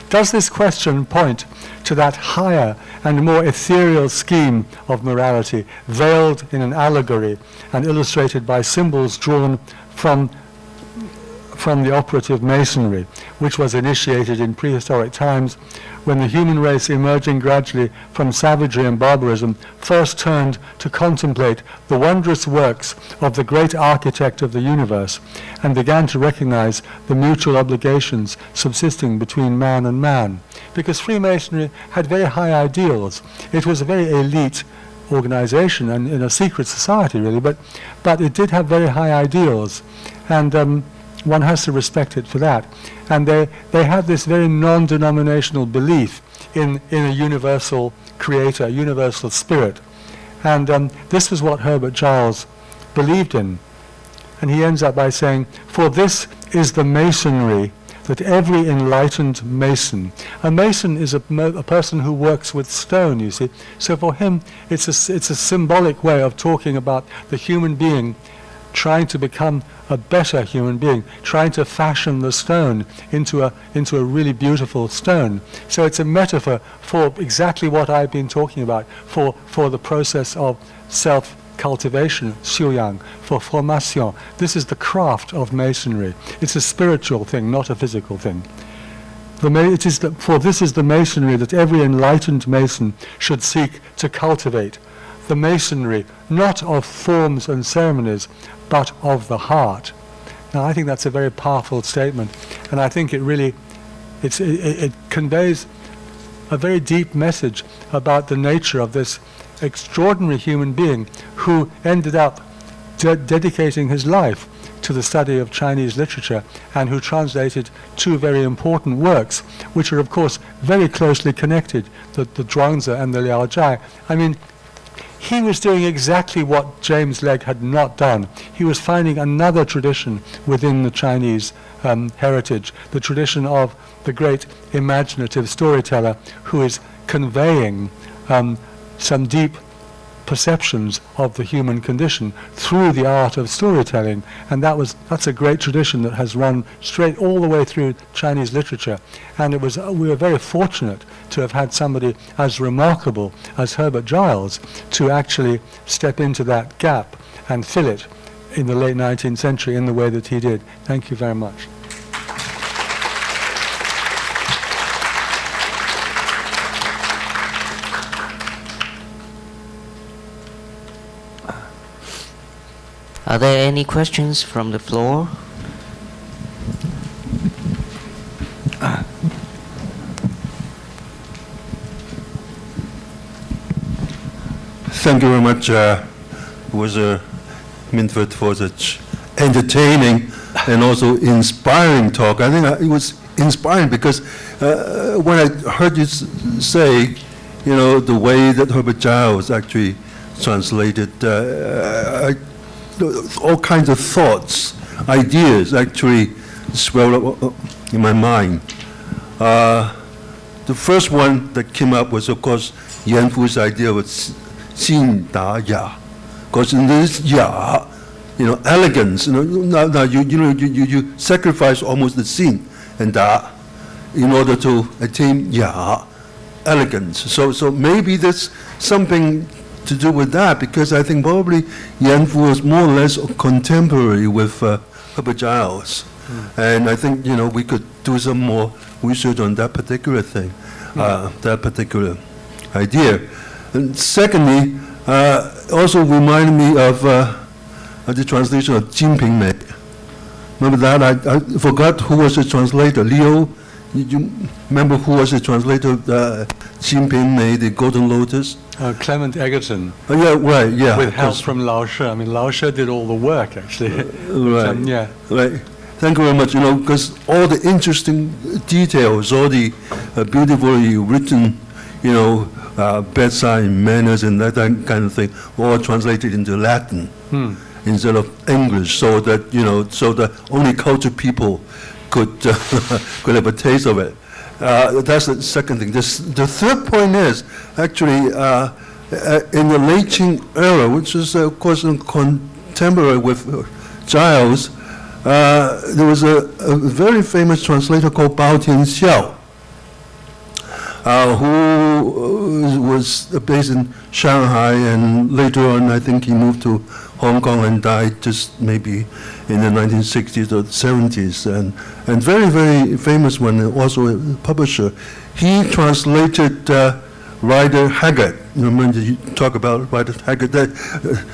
Does this question point to that higher and more ethereal scheme of morality, veiled in an allegory and illustrated by symbols drawn from the operative masonry, which was initiated in prehistoric times when the human race, emerging gradually from savagery and barbarism, first turned to contemplate the wondrous works of the great architect of the universe and began to recognize the mutual obligations subsisting between man and man. Because Freemasonry had very high ideals. It was a very elite organization and in a secret society, really, but it did have very high ideals. And one has to respect it for that. And they have this very non-denominational belief in a universal creator, a universal spirit. And this was what Herbert Giles believed in. And he ends up by saying, "For this is the masonry that every enlightened mason," a mason is a person who works with stone, you see. So for him, it's a symbolic way of talking about the human being trying to become a better human being, trying to fashion the stone into a really beautiful stone. So it's a metaphor for exactly what I've been talking about, for the process of self-cultivation, 修养, for formation. This is the craft of masonry. It's a spiritual thing, not a physical thing. For this is the masonry that every enlightened mason should seek to cultivate. The masonry, not of forms and ceremonies, but of the heart. Now, I think that's a very powerful statement, and I think it conveys a very deep message about the nature of this extraordinary human being who ended up dedicating his life to the study of Chinese literature and who translated two very important works, which are, of course, very closely connected, the Zhuangzi and the Liao Jai. I mean, he was doing exactly what James Legge had not done. He was finding another tradition within the Chinese heritage, the tradition of the great imaginative storyteller who is conveying some deep perceptions of the human condition through the art of storytelling. And that's a great tradition that has run straight all the way through Chinese literature. And we were very fortunate to have had somebody as remarkable as Herbert Giles to actually step into that gap and fill it in the late 19th century in the way that he did. Thank you very much. Are there any questions from the floor? Thank you very much, Minford, for such entertaining and also inspiring talk. I think it was inspiring because when I heard you say the way that Herbert Giles actually translated all kinds of thoughts, ideas actually swelled up in my mind. The first one that came up was, of course, Yan Fu's idea of Xin Da Ya. Because in this Ya, elegance, now you sacrifice almost the Xin and Da in order to attain Ya, elegance. So maybe there's something to do with that, because I think probably Yan Fu was more or less contemporary with Herbert Giles. And I think, we could do some more research on that particular thing, that particular idea. And secondly, also reminded me of the translation of Jin Ping Mei. Remember that? I forgot who was the translator. Leo, you remember who was the translator of Jin Ping Mei, the Golden Lotus? Clement Egerton. Oh, yeah, right, yeah. With help from Lao She. I mean, Lao She did all the work, actually. Right. Yeah. Right. Thank you very much. Because all the interesting details, all the beautifully written, bedside manners and that kind of thing, all translated into Latin instead of English, so that only cultured people could have a taste of it. That's the second thing. The third point is actually in the late Qing era, which is of course contemporary with Giles. There was a very famous translator called Bao Tianxiao, who was based in Shanghai, and later on I think he moved to Hong Kong and died just maybe in the 1960s or 70s, and very, very famous one, also a publisher. He translated Rider Haggard. Remember you talk about Rider Haggard?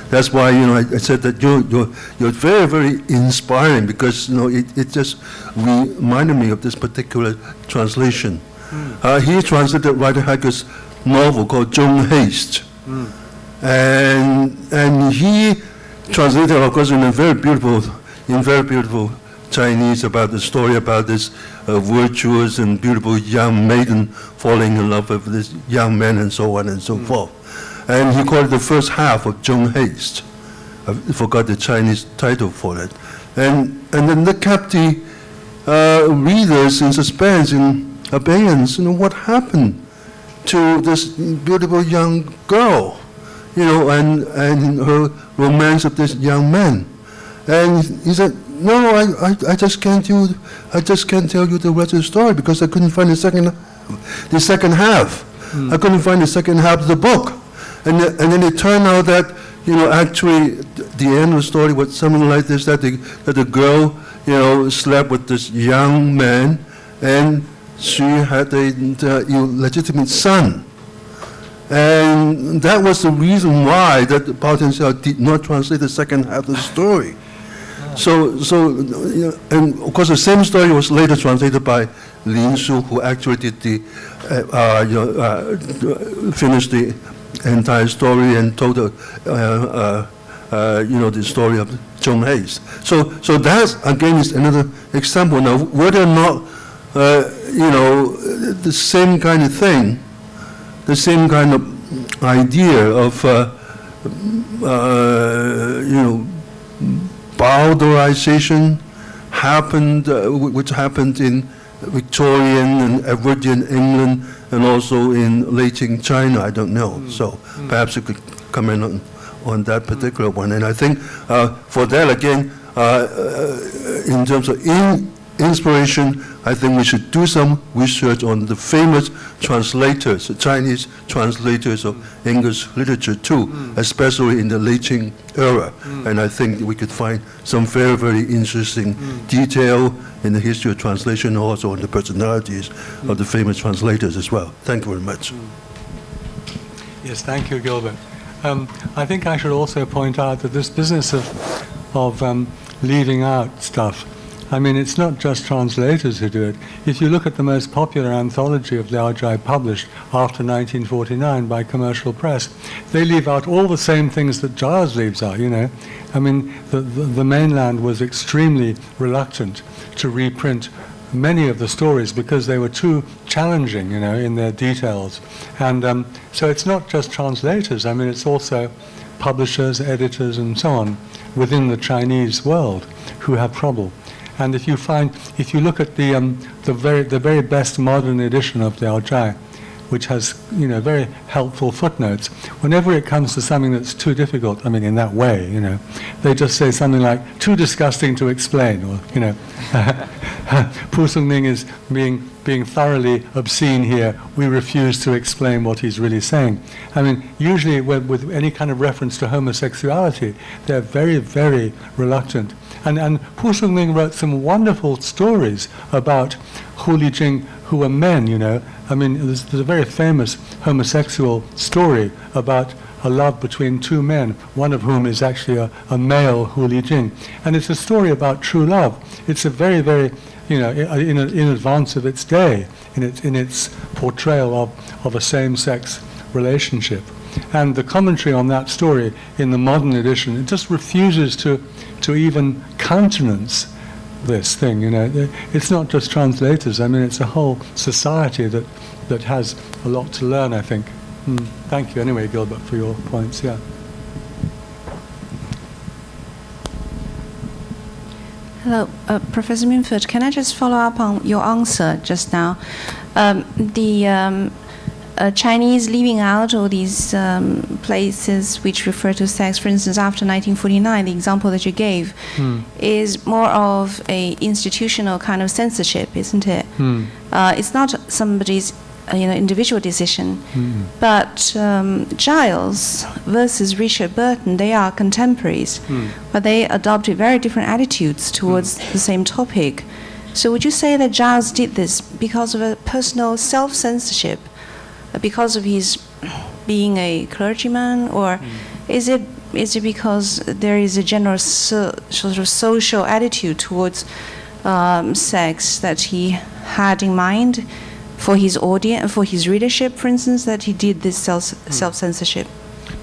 That's why I said that you're very, very inspiring, because it just reminded me of this particular translation. He translated Rider Haggard's novel called Zhong Haste, and he translated, of course, in very beautiful Chinese, about the story about this virtuous and beautiful young maiden falling in love with this young man and so on and so forth. And he called it the first half of Zhong Haste. I forgot the Chinese title for it. And then that kept the readers in suspense, in abeyance. What happened to this beautiful young girl, and her romance of this young man. And he said, no, I just can't tell you the rest of the story, because I couldn't find the second half. I couldn't find the second half of the book. And then it turned out that, actually the end of the story was something like this, that the girl, slept with this young man, and she had a illegitimate son. And that was the reason why that Bao Tianxiao did not translate the second half of the story. So and of course the same story was later translated by Lin Shu, who actually did finished the entire story and told the story of Zhong Haste. So that again is another example. Now, whether or not the same kind of thing, the same kind of idea of Bowdlerization happened, which happened in Victorian and Edwardian England, and also in late Qing China. I don't know. So perhaps you could comment on that particular one. And I think for that again, in terms of inspiration, I think we should do some research on the famous translators, Chinese translators of English literature too, especially in the late Qing era. And I think we could find some very, very interesting detail in the history of translation, also on the personalities of the famous translators as well. Thank you very much. Yes, thank you, Gilbert. I think I should also point out that this business of leaving out stuff, I mean, it's not just translators who do it. If you look at the most popular anthology of Liao Zhai published after 1949 by Commercial Press, they leave out all the same things that Giles leaves out, I mean, the mainland was extremely reluctant to reprint many of the stories because they were too challenging, in their details. And so it's not just translators. I mean, it's also publishers, editors, and so on within the Chinese world who have trouble. And if you look at the very best modern edition of Liao Zhai, which has very helpful footnotes, whenever it comes to something that's too difficult, I mean in that way, they just say something like too disgusting to explain, or Pu Songling is being thoroughly obscene here. We refuse to explain what he's really saying. I mean, usually with any kind of reference to homosexuality, they're very, very reluctant. And Pu Songling wrote some wonderful stories about Hu Lijing, who were men, I mean, there's a very famous homosexual story about a love between two men, one of whom is actually a male Hu Lijing. And it's a story about true love. It's a very, very, in advance of its day, in its portrayal of a same-sex relationship. And the commentary on that story in the modern edition, it just refuses to even countenance this thing, It's not just translators. I mean, it's a whole society that has a lot to learn, I think. Thank you anyway, Gilbert, for your points. Yeah. Hello, Professor Minford. Can I just follow up on your answer just now? Chinese leaving out all these places which refer to sex, for instance, after 1949, the example that you gave, is more of a institutional kind of censorship, isn't it? It's not somebody's individual decision, but Giles versus Richard Burton, they are contemporaries, but they adopted very different attitudes towards the same topic. So would you say that Giles did this because of a personal self-censorship, because of his being a clergyman, or is it because there is a general sort of social attitude towards sex that he had in mind for his audience, for his readership, for instance, that he did this self-censorship?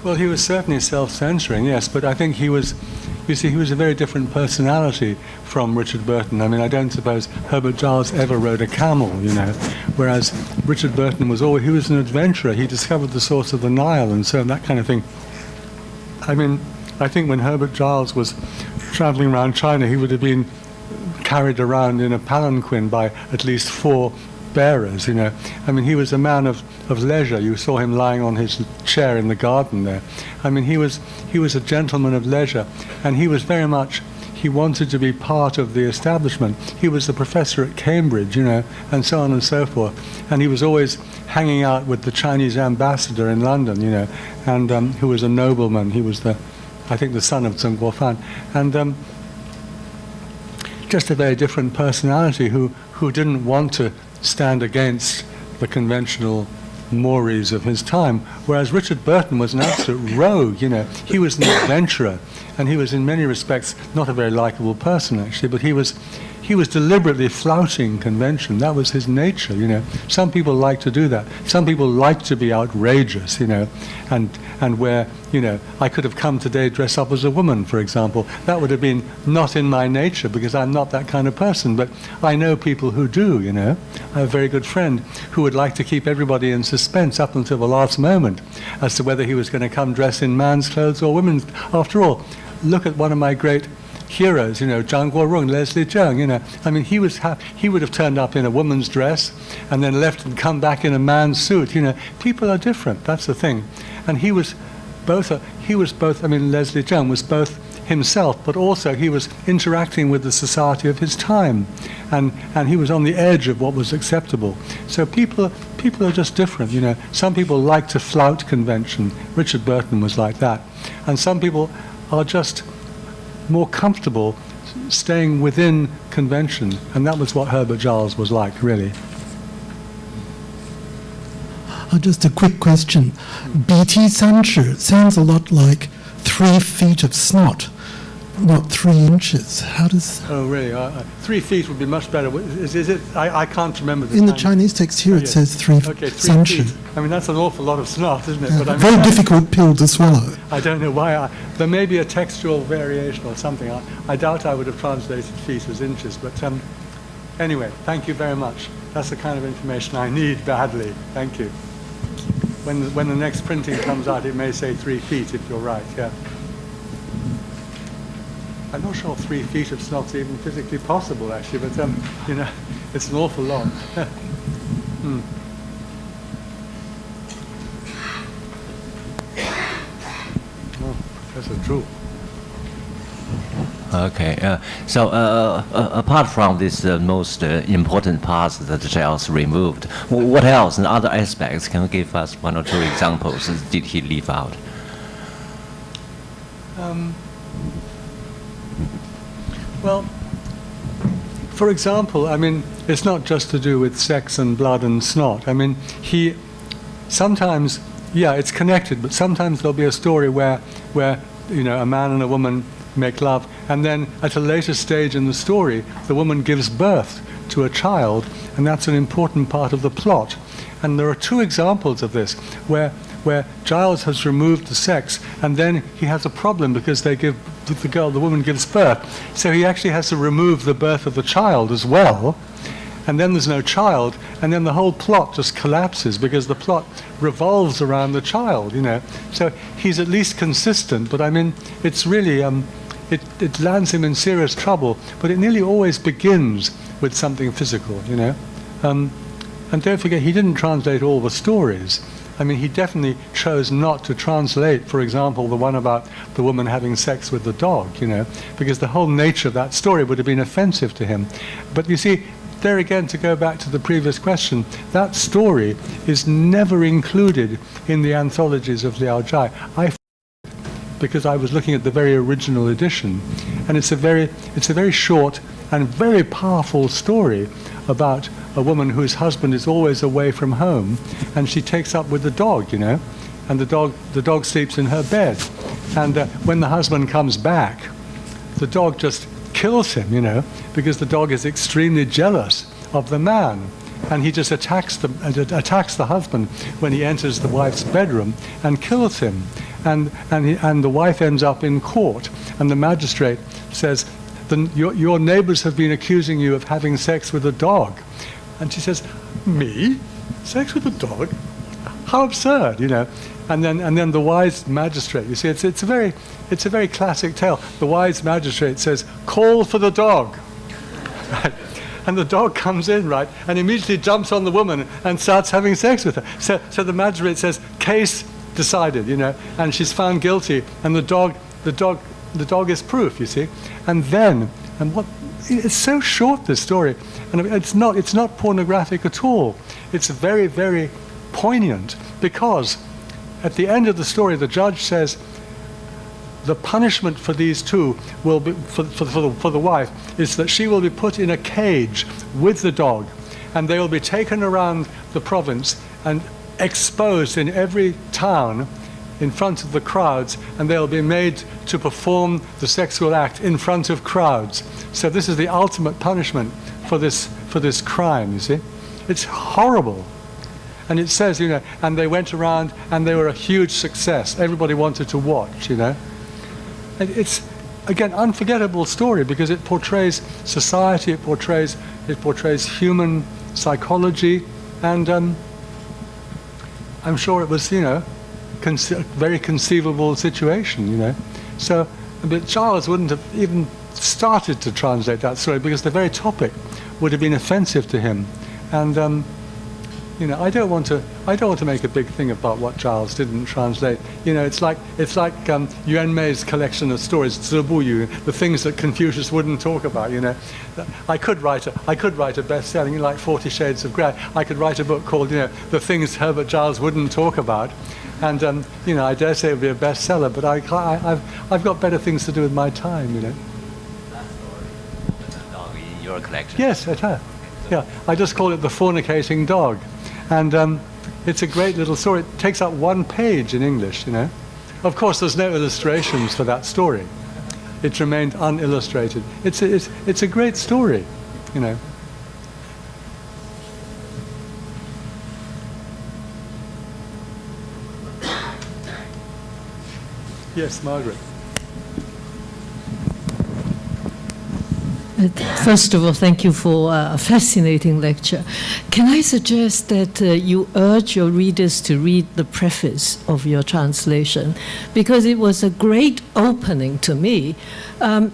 Well, he was certainly self-censoring, yes, but I think he was a very different personality from Richard Burton. I mean, I don't suppose Herbert Giles ever rode a camel, whereas Richard Burton was an adventurer. He discovered the source of the Nile and so that kind of thing. I mean, I think when Herbert Giles was traveling around China, he would have been carried around in a palanquin by at least 4 bearers, I mean, he was a man of leisure. You saw him lying on his chair in the garden there. I mean, he was a gentleman of leisure, and he was very much, he wanted to be part of the establishment. He was the professor at Cambridge, and so on and so forth. And he was always hanging out with the Chinese ambassador in London, and who was a nobleman. He was I think the son of Zheng Guofan. And just a very different personality who didn't want to stand against the conventional mores of his time, whereas Richard Burton was an absolute rogue, He was an adventurer, and he was in many respects not a very likable person, actually, but he was deliberately flouting convention. That was his nature, Some people like to do that. Some people like to be outrageous, and where, I could have come today dressed up as a woman, for example. That would have been not in my nature because I'm not that kind of person, but I know people who do, I have a very good friend who would like to keep everybody in suspense up until the last moment as to whether he was going to come dressed in man's clothes or women's. After all, look at one of my great heroes, Zhang Guorong, Leslie Zheng, I mean, he would have turned up in a woman's dress and then left and come back in a man's suit, People are different, that's the thing. And he was both, I mean, Leslie Zheng was both himself, but also he was interacting with the society of his time, and he was on the edge of what was acceptable. So people are just different, Some people like to flout convention. Richard Burton was like that. And some people are just more comfortable staying within convention, and that was what Herbert Giles was like, really. Just a quick question. BT 三尺 sounds a lot like 3 feet of snot, not 3 inches. How does... Oh, really? 3 feet would be much better. Is it? I can't remember. In the Chinese text here, it says 3 feet. I mean, that's an awful lot of snot, isn't it? Yeah, but I mean, very difficult pill to swallow. I don't know why. There may be a textual variation or something. I doubt I would have translated feet as inches, but Anyway, thank you very much. That's the kind of information I need badly. Thank you. When the next printing comes out, it may say 3 feet, if you're right, yeah. I'm not sure 3 feet of snot's even physically possible, actually, but, you know, it's an awful lot. Oh, Professor Drew. Okay, so apart from this most important parts that Giles removed, what else and other aspects? Can you give us 1 or 2 examples did he leave out? Well, for example, I mean, it's not just to do with sex and blood and snot. I mean, he sometimes, yeah, it's connected, but sometimes there'll be a story where you know, a man and a woman make love, and then at a later stage in the story, the woman gives birth to a child, and that's an important part of the plot. And there are 2 examples of this, where Giles has removed the sex, and then he has a problem because the woman gives birth. So he actually has to remove the birth of the child as well, and then there's no child, and then the whole plot just collapses because the plot revolves around the child, you know. So he's at least consistent, but I mean, it's really, it lands him in serious trouble, but it nearly always begins with something physical, you know. And don't forget, he didn't translate all the stories. I mean, he definitely chose not to translate, for example, the one about the woman having sex with the dog, you know, because the whole nature of that story would have been offensive to him. But you see, there again, to go back to the previous question, that story is never included in the anthologies of Liao Jai. Because I was looking at the very original edition, and it's a very short and very powerful story about a woman whose husband is always away from home, and she takes up with the dog, you know, and the dog sleeps in her bed, and when the husband comes back, the dog just kills him, you know, because the dog is extremely jealous of the man, and he just attacks the husband when he enters the wife's bedroom and kills him. And the wife ends up in court, and the magistrate says, your neighbors have been accusing you of having sex with a dog. And she says, me? Sex with a dog? How absurd, you know. And then the wise magistrate, you see, it's a very classic tale. The wise magistrate says, call for the dog. Right? And the dog comes in, right, and immediately jumps on the woman and starts having sex with her. So the magistrate says, case decided, you know, and she's found guilty, and the dog is proof, you see. And what, it's so short, this story, and it's not pornographic at all. It's very, very poignant, because at the end of the story, the judge says the punishment for these two will be, for the wife, is that she will be put in a cage with the dog, and they will be taken around the province and exposed in every town in front of the crowds, and they'll be made to perform the sexual act in front of crowds. So this is the ultimate punishment for this crime, you see. It's horrible. And it says, you know, and they went around and they were a huge success. Everybody wanted to watch, you know. And it's, again, unforgettable story because it portrays society, it portrays human psychology, and I'm sure it was, you know, very conceivable situation, you know. So, but Giles wouldn't have even started to translate that story because the very topic would have been offensive to him. And you know, I don't want to make a big thing about what Giles didn't translate. You know, it's like Yuan Mei's collection of stories, Zi Bu Yu, the things that Confucius wouldn't talk about. You know, I could write a best-selling, like 40 Shades of Grey. I could write a book called, you know, The Things Herbert Giles Wouldn't Talk About, and you know, I dare say it would be a bestseller. But I've got better things to do with my time. You know. That story, the dog in your collection. Yes, it has. Yeah, I just call it The Fornicating Dog. And it's a great little story. It takes up 1 page in English, you know. Of course, there's no illustrations for that story. It remained unillustrated. It's a great story, you know. Yes, Margaret. First of all, thank you for a fascinating lecture. Can I suggest that you urge your readers to read the preface of your translation, because it was a great opening to me. I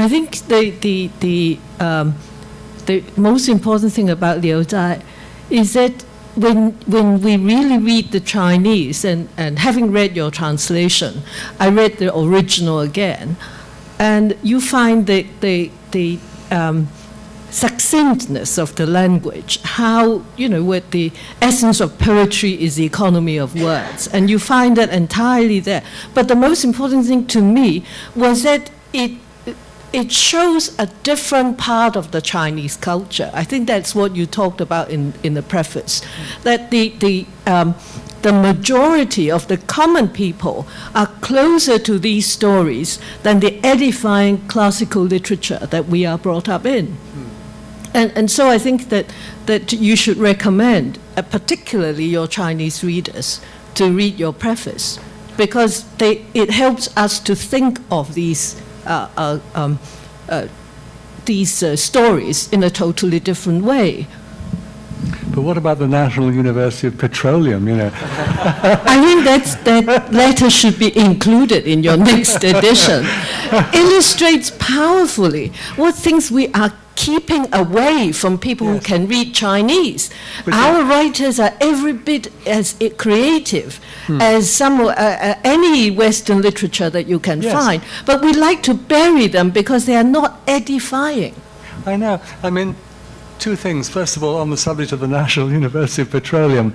think the most important thing about Liu Zai is that when we really read the Chinese, and having read your translation, I read the original again, and you find the succinctness of the language, how, what the essence of poetry is the economy of words, and you find that entirely there. But the most important thing to me was that it shows a different part of the Chinese culture. I think that's what you talked about in the preface, that the majority of the common people are closer to these stories than the edifying classical literature that we are brought up in. And so I think that you should recommend, particularly your Chinese readers, to read your preface, because it helps us to think of these stories in a totally different way. But what about the National University of Petroleum, I think that letter should be included in your next edition. Illustrates powerfully what things we are keeping away from people who can read Chinese. Our writers are every bit as creative as any Western literature that you can find. But we like to bury them because they are not edifying. I know. I mean, two things. First of all, on the subject of the National University of Petroleum,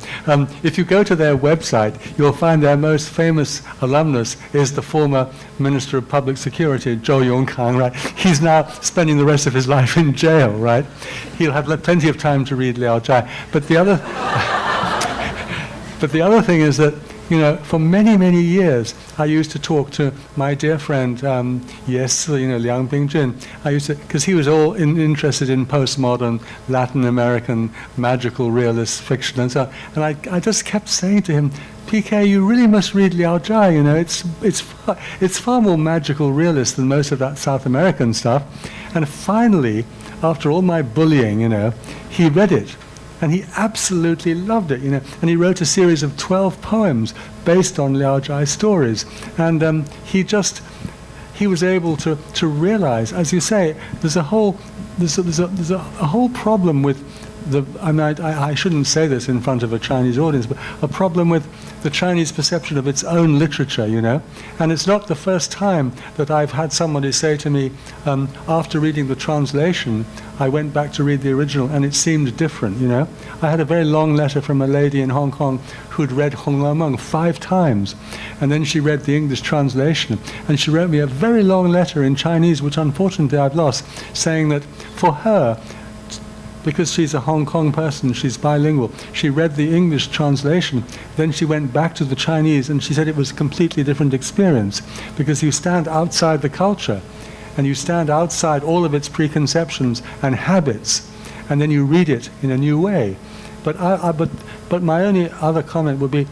if you go to their website, you'll find their most famous alumnus is the former Minister of Public Security, Zhou Yongkang, right? He's now spending the rest of his life in jail, right? He'll have plenty of time to read Liao Zhai. But the other thing is that, for many, many years, I used to talk to my dear friend, Liang Bingjun. Because he was all interested in postmodern Latin American magical realist fiction and so on. And I just kept saying to him, PK, you really must read Liao Zhai, it's far more magical realist than most of that South American stuff. And finally, after all my bullying, he read it. And he absolutely loved it, And he wrote a series of 12 poems based on Liao Zhai stories. And he was able to realize, as you say, there's a whole problem with I shouldn't say this in front of a Chinese audience, but a problem with the Chinese perception of its own literature, And it's not the first time that I've had somebody say to me, after reading the translation, I went back to read the original and it seemed different, I had a very long letter from a lady in Hong Kong who'd read Hong Lao Meng 5 times, and then she read the English translation, and she wrote me a very long letter in Chinese, which unfortunately I've lost, saying that for her, because she's a Hong Kong person, she's bilingual, she read the English translation, then she went back to the Chinese, and she said it was a completely different experience, because you stand outside the culture, and you stand outside all of its preconceptions and habits, and then you read it in a new way. But my only other comment would be,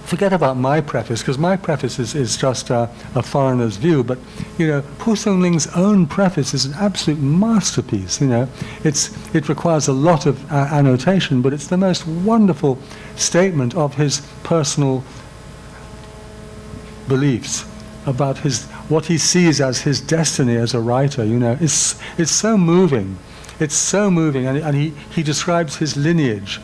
forget about my preface, because my preface is just a foreigner's view, but, Pu Songling's own preface is an absolute masterpiece, It requires a lot of annotation, but it's the most wonderful statement of his personal beliefs about what he sees as his destiny as a writer, It's so moving. It's so moving, and he describes his lineage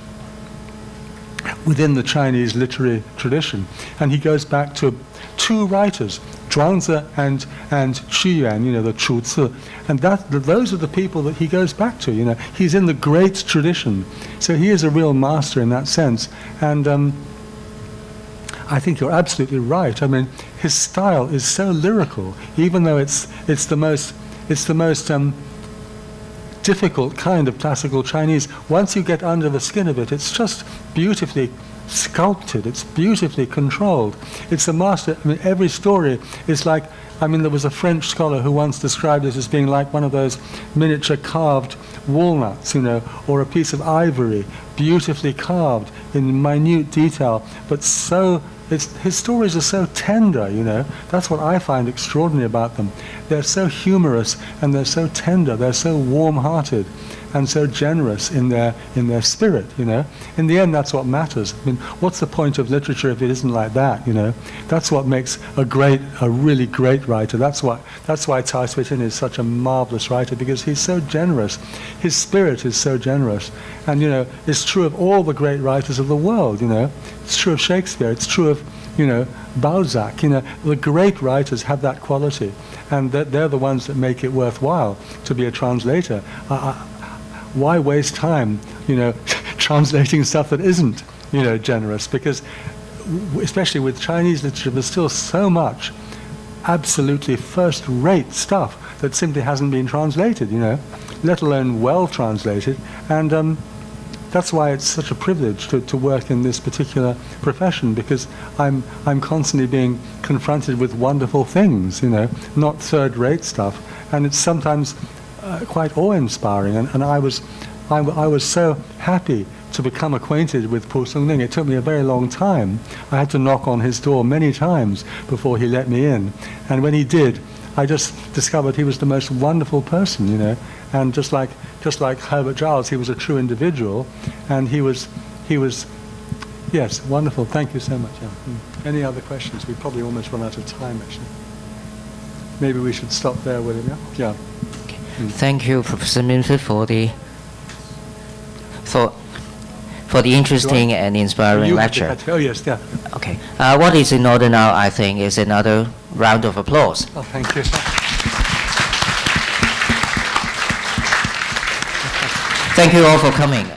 within the Chinese literary tradition. And he goes back to 2 writers, Zhuangzi and Qu Yuan, the Chu Zi. And those are the people that he goes back to, He's in the great tradition. So he is a real master in that sense. And I think you're absolutely right. I mean, his style is so lyrical, even though it's the most difficult kind of classical Chinese. Once you get under the skin of it, it's just beautifully sculpted, it's beautifully controlled. It's a master. I mean, every story is like, there was a French scholar who once described it as being like one of those miniature carved walnuts, or a piece of ivory, beautifully carved in minute detail, but so his stories are so tender, you know. That's what I find extraordinary about them. They're so humorous and they're so tender. They're so warm-hearted and so generous in their spirit, you know. In the end, that's what matters. I mean, what's the point of literature if it isn't like that, you know? That's what makes a really great writer. That's why Cai Suitin is such a marvelous writer, because he's so generous. His spirit is so generous. And, you know, it's true of all the great writers of the world, you know. It's true of Shakespeare. It's true of, you know, Balzac. You know, the great writers have that quality. And they're the ones that make it worthwhile to be a translator. Why waste time, you know, translating stuff that isn't, you know, generous? Because, especially with Chinese literature, there's still so much absolutely first-rate stuff that simply hasn't been translated, you know, let alone well translated. And that's why it's such a privilege to work in this particular profession, because I'm constantly being confronted with wonderful things, you know, not third-rate stuff, and it's sometimes quite awe-inspiring. And I was so happy to become acquainted with Pu Songling. It took me a very long time. I had to knock on his door many times before he let me in. And when he did, I just discovered he was the most wonderful person, you know. And just like Herbert Giles, he was a true individual, and he was, yes, wonderful. Thank you so much. Yeah. Any other questions? We probably almost run out of time, actually. Maybe we should stop there, William. Yeah. Okay. Thank you, Professor Minford, for the interesting and inspiring lecture. Oh yes, yeah. Okay. What is in order now, I think, is another round of applause. Oh, thank you. Thank you all for coming.